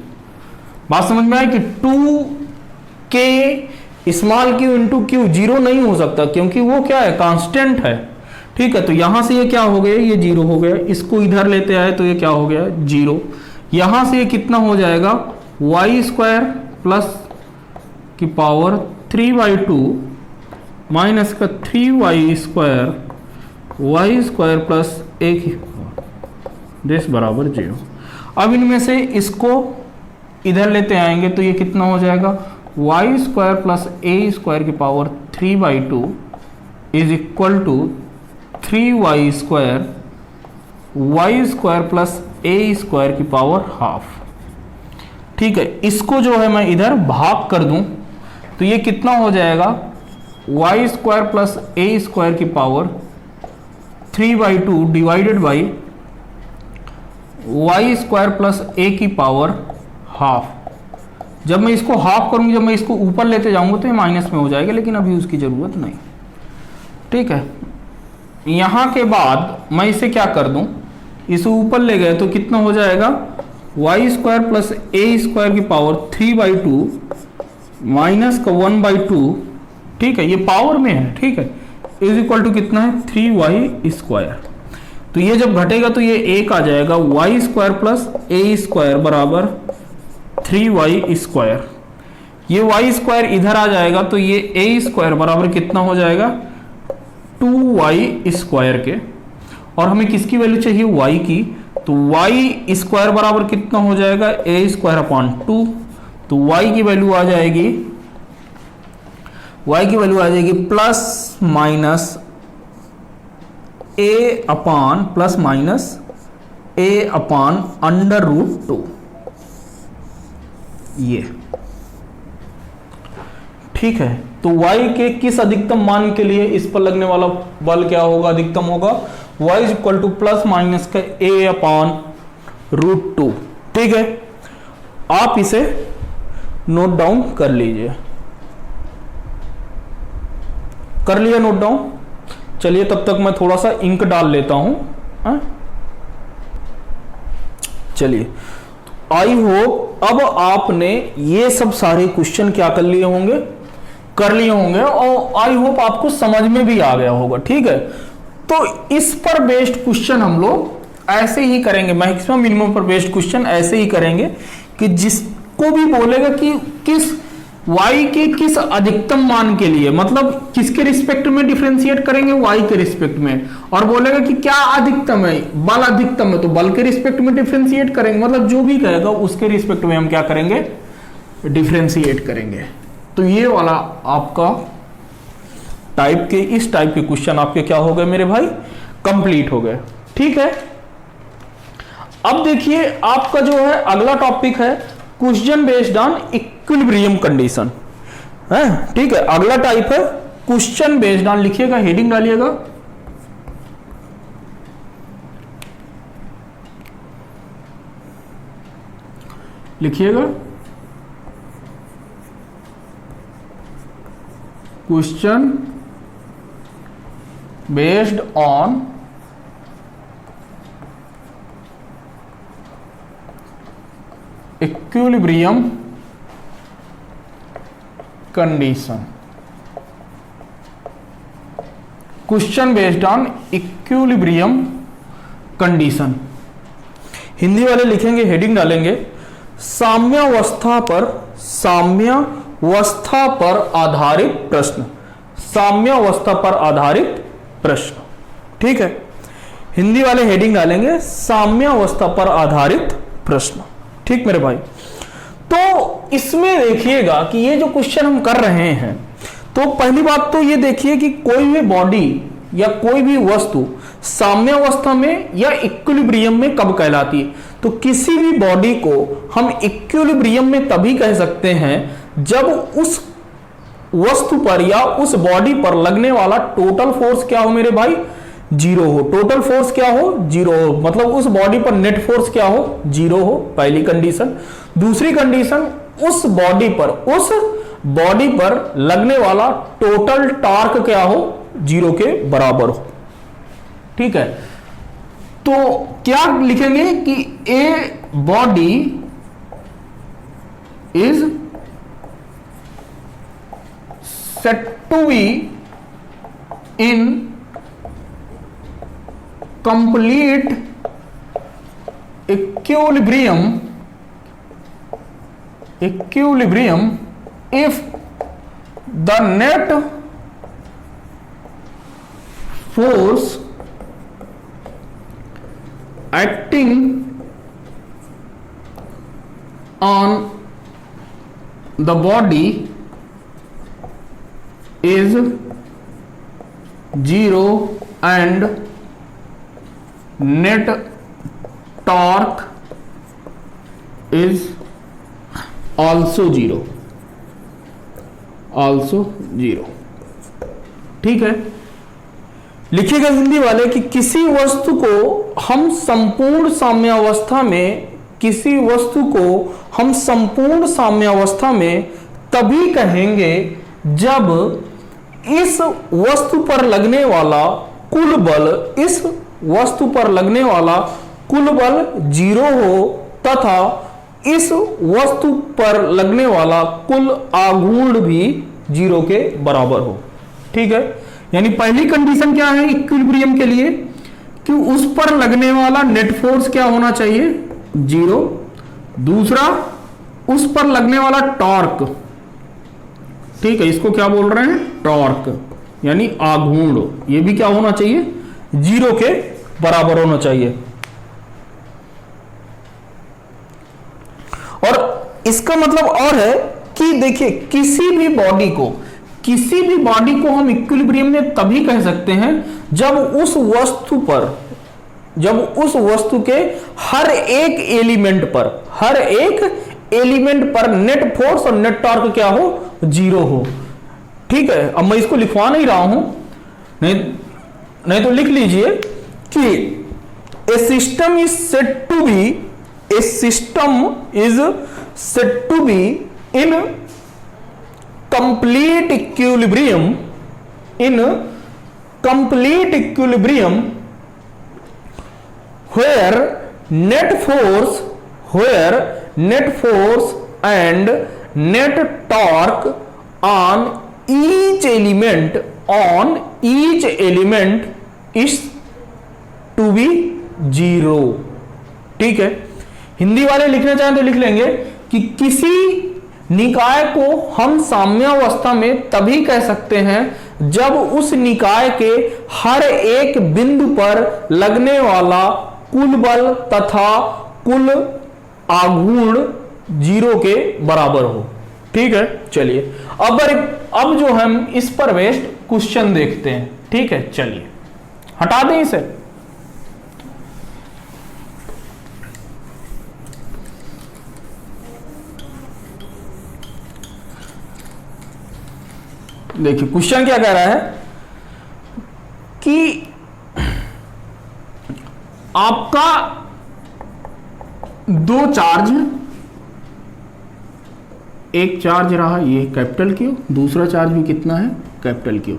बात समझ में आई कि 2k small Q into Q 0 नहीं हो सकता, क्योंकि वो क्या है, कांस्टेंट है। ठीक है, तो यहां से ये क्या हो गया, ये 0 हो गया। इसको इधर लेते आए तो ये क्या हो गया, 0। यहां से ये कितना हो जाएगा, वाई स्क्वायर प्लस की पावर 3/2 माइनस का 3y स्क्वायर प्लस 1 दिस बराबर 0। अब इनमें से इसको इधर लेते आएंगे तो ये कितना हो जाएगा, y square plus a square की power 3/2 is equal to 3y square plus a square की पावर हाफ। ठीक है, इसको जो है मैं इधर भाग कर दूं तो ये कितना हो जाएगा, y square plus a square की power 3/2 divided by y square plus a की पावर हाफ। जब मैं इसको हाफ करूंगी, जब मैं इसको ऊपर लेते जाऊंगा तो ये माइनस में हो जाएगा, लेकिन अभी उसकी जरूरत नहीं। ठीक है, यहां के बाद मैं इसे क्या कर दूं, इसे ऊपर ले गए तो कितना हो जाएगा, y square plus a square की पावर 3/2 माइनस का 1/2। ठीक है, ये पावर में है। ठीक है, इज इक्वल टू कितना है, 3y स्क्वायर। तो ये जब घटेगा तो ये 1 आ जाएगा, y square plus a square बराबर 3y स्क्वायर। ये वाई स्क्वायर इधर आ जाएगा तो ये ए स्क्वायर बराबर कितना हो जाएगा, 2y स्क्वायर के। और हमें किसकी वैल्यू चाहिए, y की, तो y स्क्वायर बराबर कितना हो जाएगा, ए स्क्वायर अपॉन 2। तो y की वैल्यू आ जाएगी, प्लस माइनस a अपॉन √2। ये ठीक है। तो y के किस अधिकतम मान के लिए इस पर लगने वाला बल क्या होगा, अधिकतम होगा, y is equal two plus minus का a अपॉन √2। ठीक है, आप इसे नोट डाउन कर लीजिए। कर लिया नोट डाउन? चलिए तब तक मैं थोड़ा सा इंक डाल लेता हूं। चलिए, आई होप अब आपने ये सब सारे क्वेश्चन क्या कर लिए होंगे, और आई होप आपको समझ में भी आ गया होगा। ठीक है, तो इस पर बेस्ड क्वेश्चन हम लोग ऐसे ही करेंगे, मैक्सिमम मिनिमम पर बेस्ड क्वेश्चन ऐसे ही करेंगे कि जिसको भी बोलेगा कि किस y के किस अधिकतम मान के लिए, मतलब किसके रिस्पेक्ट में डिफरेंशिएट करेंगे, y के रिस्पेक्ट में, और बोलेगा कि क्या अधिकतम है, बल अधिकतम है, तो बल के रिस्पेक्ट में डिफरेंशिएट करेंगे। मतलब जो भी कहेगा उसके रिस्पेक्ट में हम क्या करेंगे, डिफरेंशिएट करेंगे। तो ये वाला आपका इस टाइप के क्वेश्चन आपके क्या हो गए मेरे भाई, कंप्लीट हो गए। ठीक है, अब देखिए आपका जो है अगला टॉपिक है question based on equilibrium condition है। ठीक है, अगला टाइप है क्वेश्चन बेस्ड ऑन, लिखिएगा, हेडिंग डालिएगा, लिखिएगा question based on equilibrium condition. Question based on equilibrium condition, Hindi वाले लिखेंगे, हेडिंग डालेंगे, साम्यावस्था पर आधारित प्रश्न, साम्यावस्था पर आधारित प्रश्न। ठीक है, हिंदी वाले हेडिंग डालेंगे, साम्यावस्था पर आधारित प्रश्न। ठीक मेरे भाई, तो इसमें देखिएगा कि ये जो क्वेश्चन हम कर रहे हैं, तो पहली बात तो ये देखिए कि कोई भी बॉडी या कोई भी वस्तु साम्यावस्था में या इक्विलिब्रियम में कब कहलाती है। तो किसी भी बॉडी को हम इक्विलिब्रियम में तभी कह सकते हैं जब उस वस्तु पर या उस बॉडी पर लगने वाला टोटल फोर्स क्या हो मेरे भाई, 0 हो। टोटल फोर्स क्या हो, 0 हो, मतलब उस बॉडी पर नेट फोर्स क्या हो, 0 हो, पहली कंडीशन। दूसरी कंडीशन, उस बॉडी पर लगने वाला टोटल टार्क क्या हो, 0 के बराबर हो। ठीक है, तो क्या लिखेंगे कि a body is said to be in complete equilibrium if the net force acting on the body is 0 and net torque is also 0 ठीक है। लिखिएगा हिंदी वाले कि किसी वस्तु को हम संपूर्ण साम्यावस्था में तभी कहेंगे जब इस वस्तु पर लगने वाला कुल बल 0 हो तथा इस वस्तु पर लगने वाला कुल आघूर्ण भी 0 के बराबर हो। ठीक है, यानी पहली कंडीशन क्या है इक्विलिब्रियम के लिए कि उस पर लगने वाला नेट फोर्स क्या होना चाहिए 0। दूसरा, उस पर लगने वाला टॉर्क, ठीक है, इसको क्या बोल रहे हैं टॉर्क, यानी आघूर्ण, ये भी क्या होना चाहिए 0 के बराबर होना चाहिए। और इसका मतलब और है कि देखिए किसी भी बॉडी को हम इक्विलिब्रियम में तभी कह सकते हैं जब उस वस्तु के हर एक एलिमेंट पर नेट फोर्स और नेट टॉर्क क्या हो 0 हो। ठीक है, अब मैं इसको लिखवा नहीं रहा हूं, नहीं तो लिख लीजिए कि a system is said to be in complete equilibrium where net force and net torque on each element is to be 0। ठीक है, हिंदी वाले लिखना चाहें तो लिख लेंगे कि किसी निकाय को हम साम्यावस्था में तभी कह सकते हैं जब उस निकाय के हर एक बिंदु पर लगने वाला कुल बल तथा कुल आघूर्ण 0 के बराबर हो। ठीक है, चलिए अब जो हम इस पर बेस्ड क्वेश्चन देखते हैं। ठीक है, चलिए हटा दें इसे। देखिए क्वेश्चन क्या कह रहा है कि आपका दो चार्ज, एक चार्ज रहा ये कैपिटल क्यू, दूसरा चार्ज भी कितना है कैपिटल क्यू।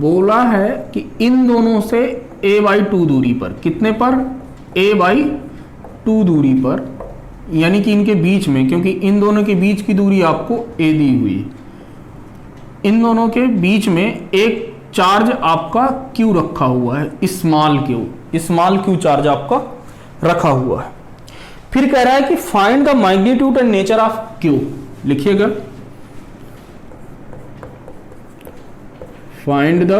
बोला है कि इन दोनों से a/2 दूरी पर, कितने पर a/2 दूरी पर, यानी कि इनके बीच में, क्योंकि इन दोनों के बीच की दूरी आपको a दी हुई, इन दोनों के बीच में एक चार्ज आपका Q रखा हुआ है, स्मॉल क्यू चार्ज आपका रखा हुआ है। फिर कह रहा है कि find the magnitude and nature of Q। लिखिएगा find the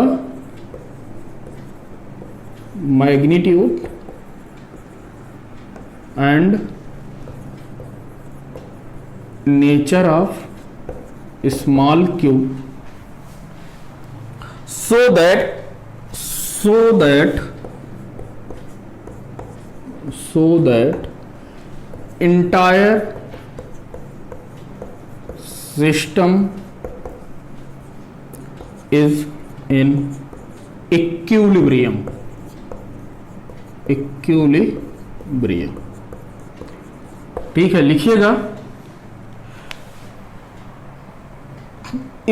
magnitude and nature of small q so that entire system is in equilibrium। ठीक है, लिखिएगा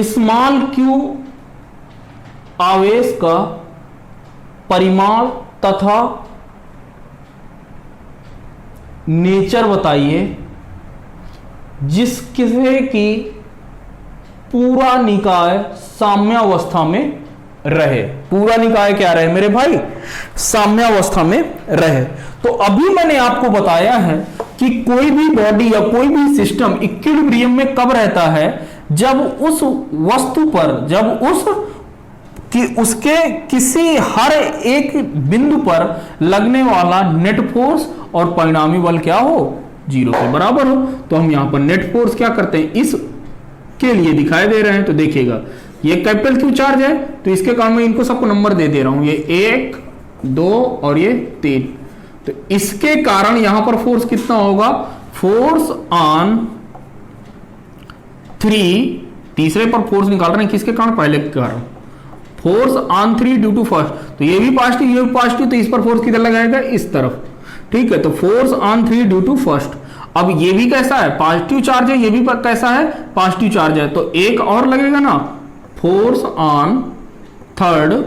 स्मॉल q आवेश का परिमाण तथा नेचर बताइए जिससे कि पूरा निकाय साम्यावस्था में रहे। पूरा निकाय क्या रहे मेरे भाई? साम्यावस्था में रहे। तो अभी मैंने आपको बताया है कि कोई भी बॉडी या कोई भी सिस्टम इक्विलिब्रियम में कब रहता है? जब उस वस्तु पर, जब उसके किसी हर एक बिंदु पर लगने वाला नेट फोर्स और परिणामी बल क्या हो? 0 के बराबर हो। तो हम यहां पर नेट फोर्स क्या करते हैं, इस के लिए दिखाई दे रहे हैं। तो देखिएगा ये कैपिटल क्यू चार्ज है, तो इसके कारण मैं इनको सबको नंबर दे दे रहा हूं, ये 1 2 और ये 3। तो इसके कारण यहां पर फोर्स कितना होगा? फोर्स ऑन 3, तीसरे पर फोर्स निकाल रहे हैं किसके कारण? पहले के कारण। Force on 3 due to first, तो ये भी पॉजिटिव ये भी पॉजिटिव, तो इस पर फोर्स किधर लगाएगा? इस तरफ। ठीक है, तो force on 3 due to first. अब ये भी कैसा है? पॉजिटिव चार्ज है, ये भी कैसा है? पॉजिटिव चार्ज है, तो एक और लगेगा ना, force on 3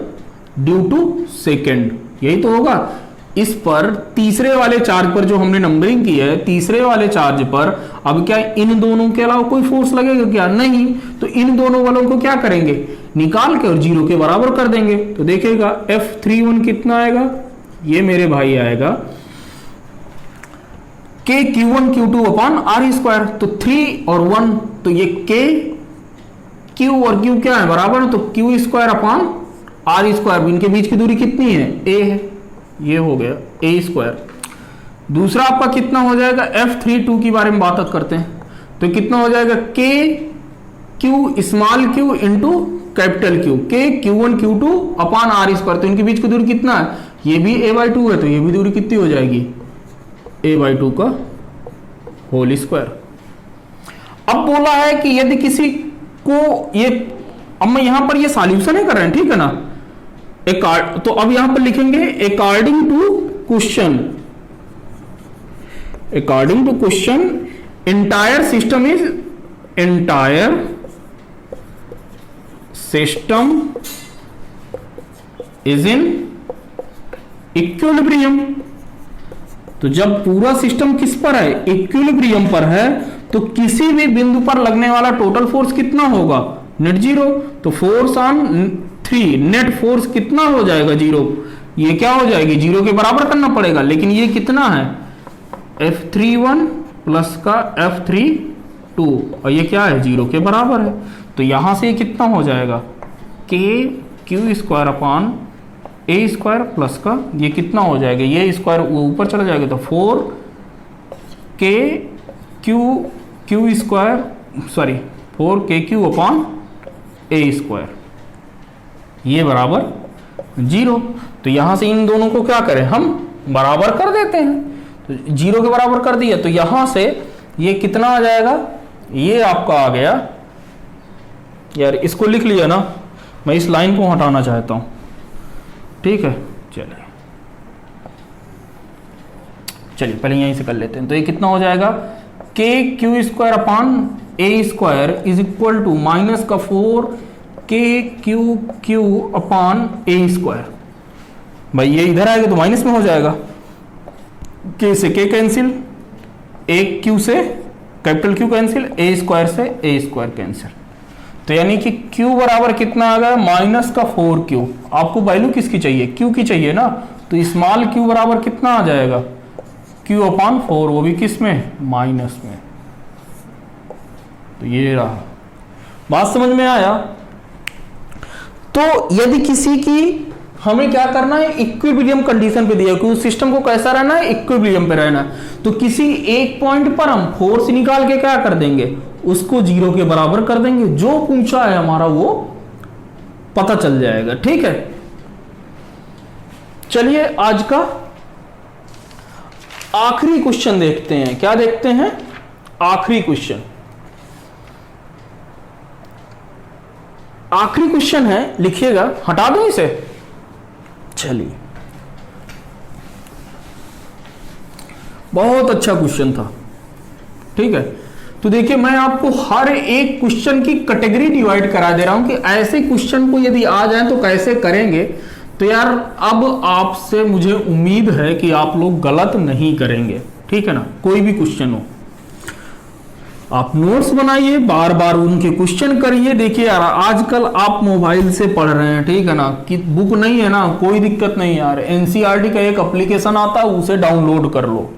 due to second, यही तो होगा। इस पर तीसरे वाले चार्ज पर जो हमने नंबरिंग की है, तीसरे वाले चार्ज पर अब क्या इन दोनों के अलावा कोई फोर्स लगेगा क्या? नहीं। तो इन दोनों वालों को क्या करेंगे? निकाल के और 0 के बराबर कर देंगे। तो देखिएगा F31 कितना आएगा? ये मेरे भाई आएगा K Q1 Q2 upon R square. तो 3 और 1, तो ये K Q और Q क्या है? बराबर है, तो Q square upon R square. इनके बीच की दूरी कितनी है? A है, ये हो गया A स्क्वायर। दूसरा आपका कितना हो जाएगा? F32 की बारे में बात करते हैं, तो कितना हो जाएगा? K Q small q into capital Q, K Q1 Q2 upon R square. तो इनके बीच की दूरी कितना है? ये भी A/2 है, तो ये भी दूरी कितनी हो जाएगी? A/2 का होल स्क्वायर। अब बोला है कि यदि किसी को ये, अब मैं यहां पर ये सॉल्यूशन ही कर रहे हैं, ठीक है ना? तो अब यहां पर लिखेंगे according to question, according to question entire system is in equilibrium. तो जब पूरा सिस्टम किस पर है? इक्विलिब्रियम पर है, तो किसी भी बिंदु पर लगने वाला टोटल फोर्स कितना होगा? नेट 0। तो फोर्स ऑन 3 नेट फोर्स कितना हो जाएगा? 0। ये क्या हो जाएगी? 0 के बराबर करना पड़ेगा, लेकिन ये कितना है? F31 प्लस का F32, और ये क्या है? 0 के बराबर है। तो यहां से कितना हो जाएगा? K Q square upon A square plus का ये कितना हो जाएगा? ये स्क्वायर वो ऊपर चला जाएगा, तो 4 K Q square, sorry 4K Q upon A square, ये बराबर 0। तो यहां से इन दोनों को क्या करें? हम बराबर कर देते हैं। तो 0 के बराबर कर दिया, तो यहां से ये कितना आ जाएगा? ये आपका आ गया, यार इसको लिख लिया ना, मैं इस लाइन को हटाना चाहता हूं, ठीक है? चलिए पहले यहीं से कर लेते हैं। तो ये कितना हो जाएगा? K Q square upon A square is equal to minus का 4 K Q upon A square. भाई ये इधर आएगा तो माइनस में हो जाएगा, K से K कैंसिल, A Q से capital Q cancel, A square से A स्क्वायर कैंसिल। तो यानी कि Q बराबर कितना आ गया? माइनस का 4Q। आपको वैल्यू किसकी चाहिए? Q की चाहिए ना, तो स्मॉल q बराबर कितना आ जाएगा? Q अपॉन 4, वो भी किस में? माइनस में। तो ये रहा, बात समझ में आया? तो यदि किसी की हमें क्या करना है? इक्विलिब्रियम कंडीशन पे दिया कि उस सिस्टम को कैसा रहना है? इक्विलिब्रियम पे रहना है। तो किसी एक पॉइंट पर हम फोर्स निकाल के क्या कर देंगे? उसको 0 के बराबर कर देंगे, जो पूछा है हमारा वो पता चल जाएगा, ठीक है? चलिए आज का आखिरी क्वेश्चन देखते हैं। क्या देखते हैं? आखिरी क्वेश्चन। आखिरी क्वेश्चन है, लिखिएगा, हटा दूं इसे? चलिए, बहुत अच्छा क्वेश्चन था, ठीक है? तो देखिए मैं आपको हर एक क्वेश्चन की कैटेगरी डिवाइड करा दे रहा हूं कि ऐसे क्वेश्चन को यदि आ जाए तो कैसे करेंगे। तो यार अब आपसे मुझे उम्मीद है कि आप लोग गलत नहीं करेंगे, ठीक है ना, कोई भी क्वेश्चन हो आप नोट्स बनाइए, बार बार उनके क्वेश्चन करिए। देखिए यार आजकल आप मोबाइल से पढ़ रहे हैं, ठीक है ना, कि बुक नहीं है ना, कोई दिक्कत नहीं यार, एनसीईआरटी का एक एप्लीकेशन आता है उसे डाउनलोड कर लो।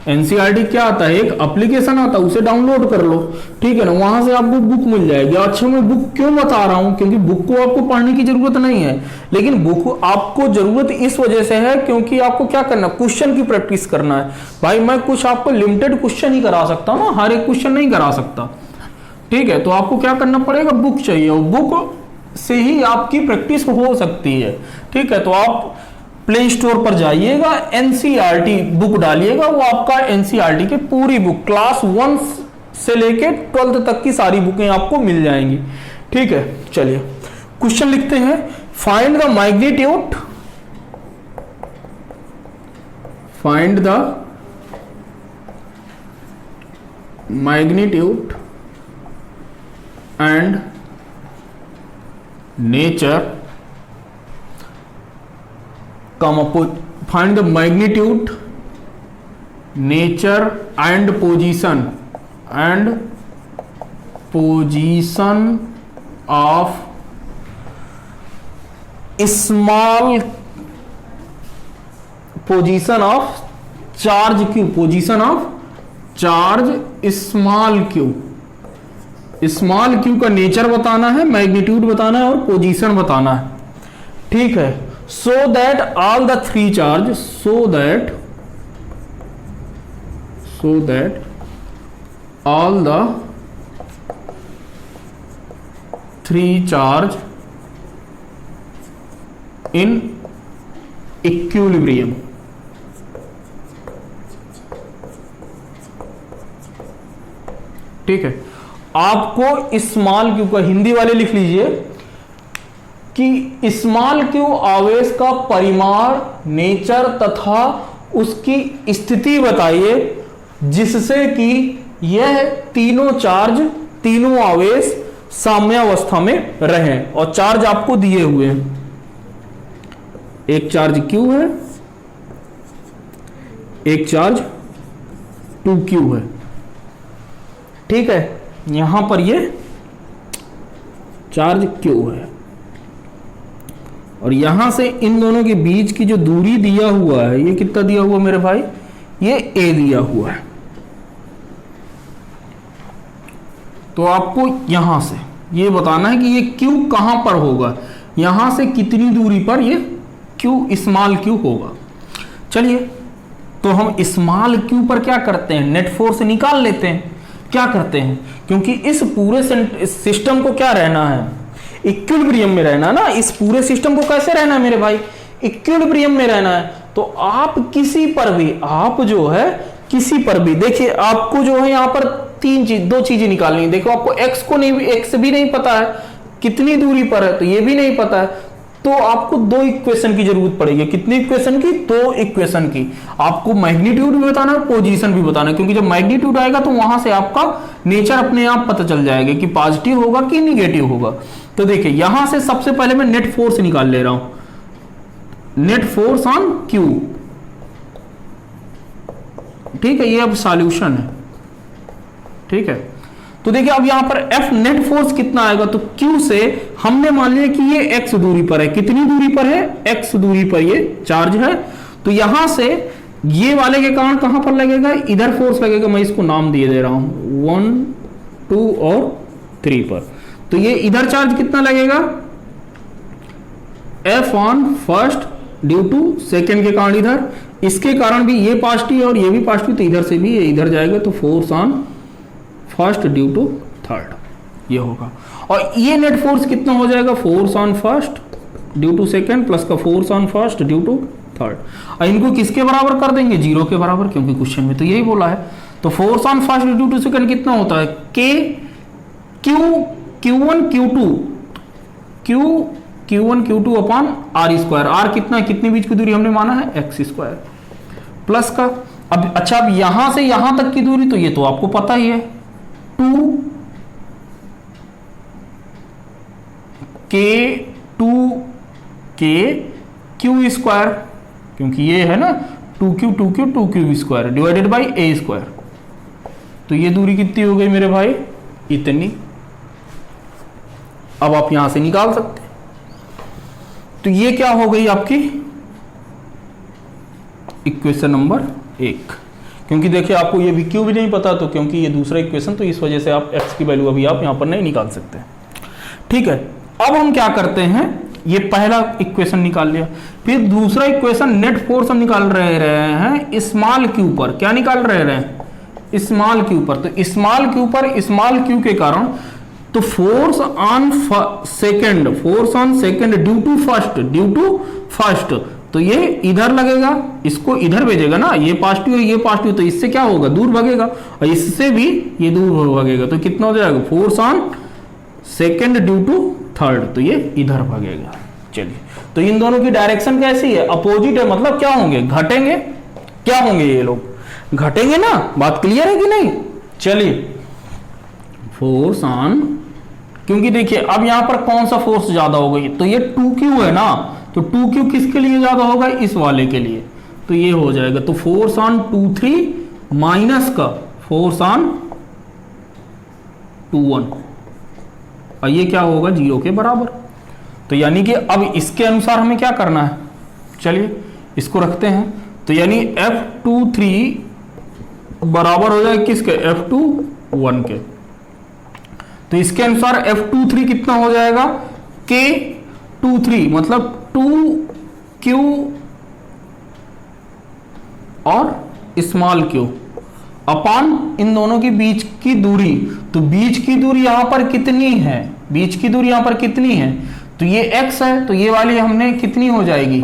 एनसीईआरटी क्या आता है, एक एप्लीकेशन आता है उसे डाउनलोड कर लो, ठीक है ना, वहां से आपको बुक मिल जाएगी। अच्छा मैं बुक क्यों बता रहा हूं, क्योंकि बुक को आपको पढ़ने की जरूरत नहीं है, लेकिन बुक आपको जरूरत इस वजह से है क्योंकि आपको क्या करना, क्वेश्चन की प्रैक्टिस करना है। भाई मैं कुछ आपको लिमिटेड क्वेश्चन ही करा सकता हूँ, हर एक क्वेश्चन नहीं करा सकता, ठीक है। तो आपको क्या करना पड़ेगा, बुक चाहिए, और बुक से ही आपकी प्रैक्टिस हो सकती है, ठीक है। तो आप प्ले स्टोर पर जाइएगा, एनसीईआरटी बुक डालिएगा, वो आपका एनसीईआरटी की पूरी बुक क्लास 1 से लेके 12th तक की सारी बुकें आपको मिल जाएंगी, ठीक है। चलिए क्वेश्चन लिखते हैं, find the magnitude, find the magnitude and nature, find the magnitude, nature and position of small, position of charge q, position of charge small q, small q का नेचर बताना है, मैग्नीट्यूड बताना है और पोजीशन बताना है, ठीक है। so that all the three charge, so that all the three charge in equilibrium, ठीक है। आपको स्मॉल क्यू का हिंदी वाले लिख लीजिए कि स्मॉल क्यू आवेश का परिमाण, नेचर तथा उसकी स्थिति बताइए जिससे कि यह तीनों चार्ज, तीनों आवेश साम्यावस्था में रहें। और चार्ज आपको दिए हुए हैं, एक चार्ज Q है, एक चार्ज 2Q है, ठीक है। यहां पर ये चार्ज Q है और यहां से इन दोनों के बीच की जो दूरी दिया हुआ है, ये कितना दिया हुआ मेरे भाई, ये a दिया हुआ है। तो आपको यहां से ये बताना है कि ये q कहां पर होगा, यहां से कितनी दूरी पर ये q, स्मॉल q होगा। चलिए तो हम स्मॉल q पर क्या करते हैं, नेट फोर्स निकाल लेते हैं। क्या करते हैं, क्योंकि इस पूरे सिस्टम को क्या रहना है, इक्विलिब्रियम में रहना ना, इस पूरे सिस्टम को कैसे रहना है मेरे भाई, इक्विलिब्रियम में रहना है। तो आप किसी पर भी, आप जो है किसी पर भी, देखिए आपको जो है यहाँ पर दो चीजें निकालनी है। देखो आपको x को नहीं, x भी नहीं पता है कितनी दूरी पर है, तो ये भी नहीं पता है, तो आपको दो इक्वेशन की जरूरत पड़ेगी। कितनी इक्वेशन की, दो इक्वेशन की। आपको मैग्नीट्यूड भी बताना है, पोजीशन भी बताना है, क्योंकि जब मैग्नीट्यूड आएगा तो वहां से आपका नेचर अपने आप पता चल जाएगा कि पॉजिटिव होगा कि निगेटिव होगा। तो देखिए यहां से सबसे पहले मैं नेट फोर्स निकाल ले रहा हूं, नेट फोर्स ऑन क्यू, ठीक है। ये अब सॉल्यूशन है, ठीक है। तो देखिए अब यहां पर F नेट फोर्स कितना आएगा, तो Q से हमने मान लिया कि ये x दूरी पर है, कितनी दूरी पर है, x दूरी पर ये चार्ज है। तो यहां से ये वाले के कारण कहां पर लगेगा, इधर फोर्स लगेगा, मैं इसको नाम दिए दे रहा हूं 1, 2 और 3 पर। तो ये इधर चार्ज कितना लगेगा, F on first due to second के कारण इधर, इसके कारण भी ये पॉजिटिव है और ये भी पॉजिटिव, तो इधर से भी ये इधर जाएगा, तो force on first due to third ये होगा। और ये नेट फोर्स कितना हो जाएगा, force on first due to second plus का force on first due to third. और इनको किसके बराबर कर देंगे, 0 के बराबर, क्योंकि क्वेश्चन में तो यही बोला है। तो force on first due to second कितना होता है, K Q1 Q2 upon R square. R कितना, कितने बीच की दूरी हमने माना है, x स्क्वायर प्लस का। अब अच्छा अब यहां से यहां तक की दूरी, तो ये तो आपको पता ही है 2K Q स्क्वायर, क्योंकि ये है ना 2 square divided by A square. तो ये दूरी कितनी हो गई मेरे भाई, इतनी। अब आप यहां से निकाल सकते हैं। तो ये क्या हो गई आपकी इक्वेशन नंबर 1। क्योंकि देखिए आपको ये भी क्यों भी नहीं पता, तो क्योंकि ये दूसरा इक्वेशन, तो इस वजह से आप x की वैल्यू अभी आप यहां पर नहीं निकाल सकते। ठीक है, अब हम क्या करते हैं, ये पहला इक्वेशन निकाल लिया, फिर दूसरा इक्वेशन नेट फोर्स हम निकाल रहे हैं स्मॉल क्यू पर। क्या निकाल रहे हैं, स्मॉल क्यू पर। तो स्मॉल क्यू पर स्मॉल क्यू के कारण तो force on second due to first, तो ये इधर लगेगा, इसको इधर भेजेगा ना, ये पॉजिटिव है ये पॉजिटिव, तो इससे क्या होगा, दूर भागेगा, और इससे भी ये दूर भागेगा। तो कितना हो जाएगा, force on second due to third, तो ये इधर भागेगा। चलिए, तो इन दोनों की डायरेक्शन कैसी है, अपोजिट है, मतलब क्या होंगे, घटेंगे। क्या होंगे, ये लोग घटेंगे ना। बात क्लियर है कि नहीं। चलिए, फोर्स ऑन, क्योंकि देखिए अब यहां पर कौन सा फोर्स ज्यादा हो गई, तो ये 2Q है ना, तो 2Q किसके लिए ज्यादा होगा, इस वाले के लिए, तो ये हो जाएगा। तो फोर्स ऑन 2-3 माइनस का फोर्स ऑन 2-1, और ये क्या होगा, 0 के बराबर। तो यानी कि अब इसके अनुसार हमें क्या करना है, चलिए इसको रखते हैं। तो यानी F23 बराबर हो जाएगा किसके, F21 के। तो इसके अनुसार F23 कितना हो जाएगा, K23, मतलब 2Q और स्मॉल q अपान इन दोनों के बीच की दूरी। तो बीच की दूरी यहां पर कितनी है, बीच की दूरी यहां पर कितनी है, तो ये x है, तो ये वाली हमने कितनी हो जाएगी,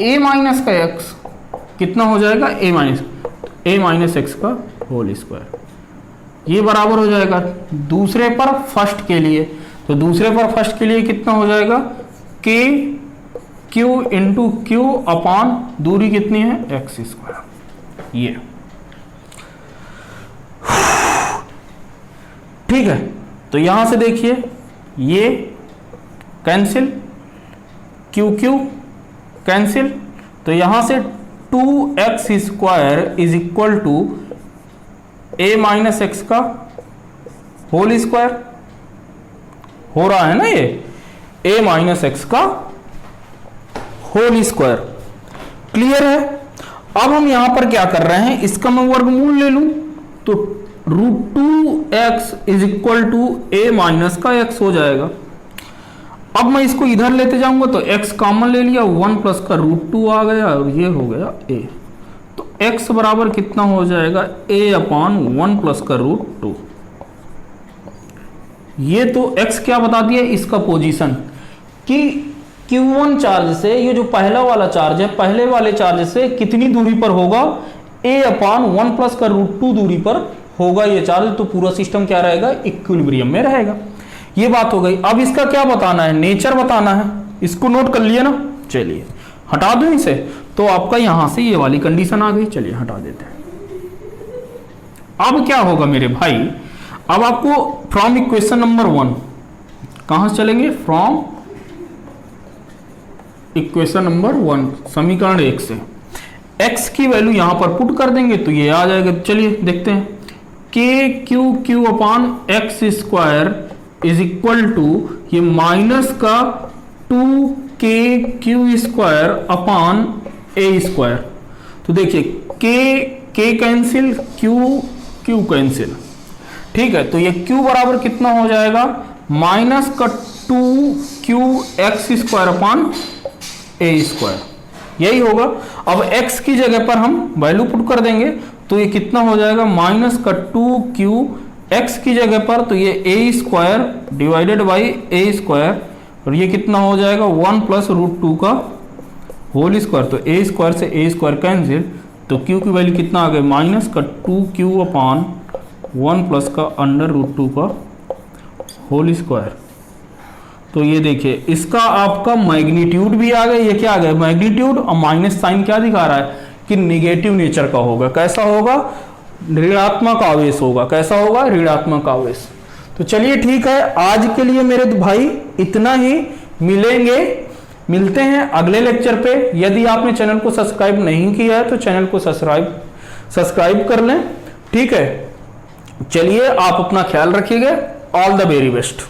a माइनस का x, कितना हो जाएगा, a माइनस x का होल स्क्वायर। ये बराबर हो जाएगा दूसरे पर फर्स्ट के लिए। तो दूसरे पर फर्स्ट के लिए कितना हो जाएगा, k q इंटू क्यू अपान दूरी कितनी है, x स्क्वायर। ये ठीक है। तो यहां से देखिए ये कैंसिल, क्यू क्यू कैंसिल, तो यहां से 2x square is equal to a minus x का होल स्क्वायर हो रहा है ना, ये a माइनस एक्स का होल स्क्वायर। क्लियर है। अब हम यहां पर क्या कर रहे हैं, इसका मैं वर्गमूल ले लूं, तो √2x is equal to a minus का x हो जाएगा। अब मैं इसको इधर लेते जाऊंगा तो x कॉमन ले लिया, 1 प्लस का √2 आ गया और ये हो गया a। तो x बराबर कितना हो जाएगा, a अपान 1 प्लस का √2। ये तो x क्या बता दिया, इसका पोजीशन, कि Q1 चार्ज से ये जो पहला वाला चार्ज है, पहले वाले चार्ज से कितनी दूरी पर होगा, a अपान 1 प्लस का √2 दूरी पर होगा ये चार्ज। तो पूरा सिस्टम क्या रहेगा, इक्विलिब्रियम में रहेगा। ये बात हो गई। अब इसका क्या बताना है, नेचर बताना है। इसको नोट कर लिया ना, चलिए हटा दूं इसे, तो आपका यहां से ये वाली कंडीशन आ गई। चलिए हटा देते हैं। अब क्या होगा मेरे भाई, अब आपको फ्रॉम इक्वेशन नंबर 1 कहां से चलेंगे, फ्रॉम इक्वेशन नंबर 1 समीकरण 1 से x की वैल्यू यहां पर पुट कर देंगे तो ये आ जाएगा। चलिए देखते हैं, k q upon x square is equal to ये माइनस का 2k स्क्वायर अपान ए स्क्वायर। तो देखिए के कैंसिल, क्यू कैंसिल, ठीक है। तो ये q बराबर कितना हो जाएगा, माइनस का 2q स्क्वायर अपान ए स्क्वायर, यही होगा। अब x की जगह पर हम वैल्यू पुट कर देंगे तो ये कितना हो जाएगा, माइनस का 2q, x की जगह पर तो ये a square divided by A square, और ये कितना हो जाएगा 1 प्लस √2 का होल स्क्वायर। तो a स्क्वायर से a स्क्वायर कैंसिल, तो q की वैल्यू कितना आ गया, माइनस का 2q अपान 1 प्लस का अंडर √2 का होल स्क्वायर। तो ये देखिए इसका आपका मैग्नीट्यूड भी आ गया। ये क्या आ गया, मैग्नीट्यूड, और माइनस साइन क्या दिखा रहा है कि निगेटिव नेचर का होगा। कैसा होगा, ऋणात्मक आवेश होगा। कैसा होगा, ऋणात्मक आवेश। तो चलिए ठीक है, आज के लिए मेरे भाई इतना ही। मिलेंगे मिलते हैं अगले लेक्चर पे। यदि आपने चैनल को सब्सक्राइब नहीं किया है तो चैनल को सब्सक्राइब कर लें, ठीक है। चलिए, आप अपना ख्याल रखिएगा। All the very best.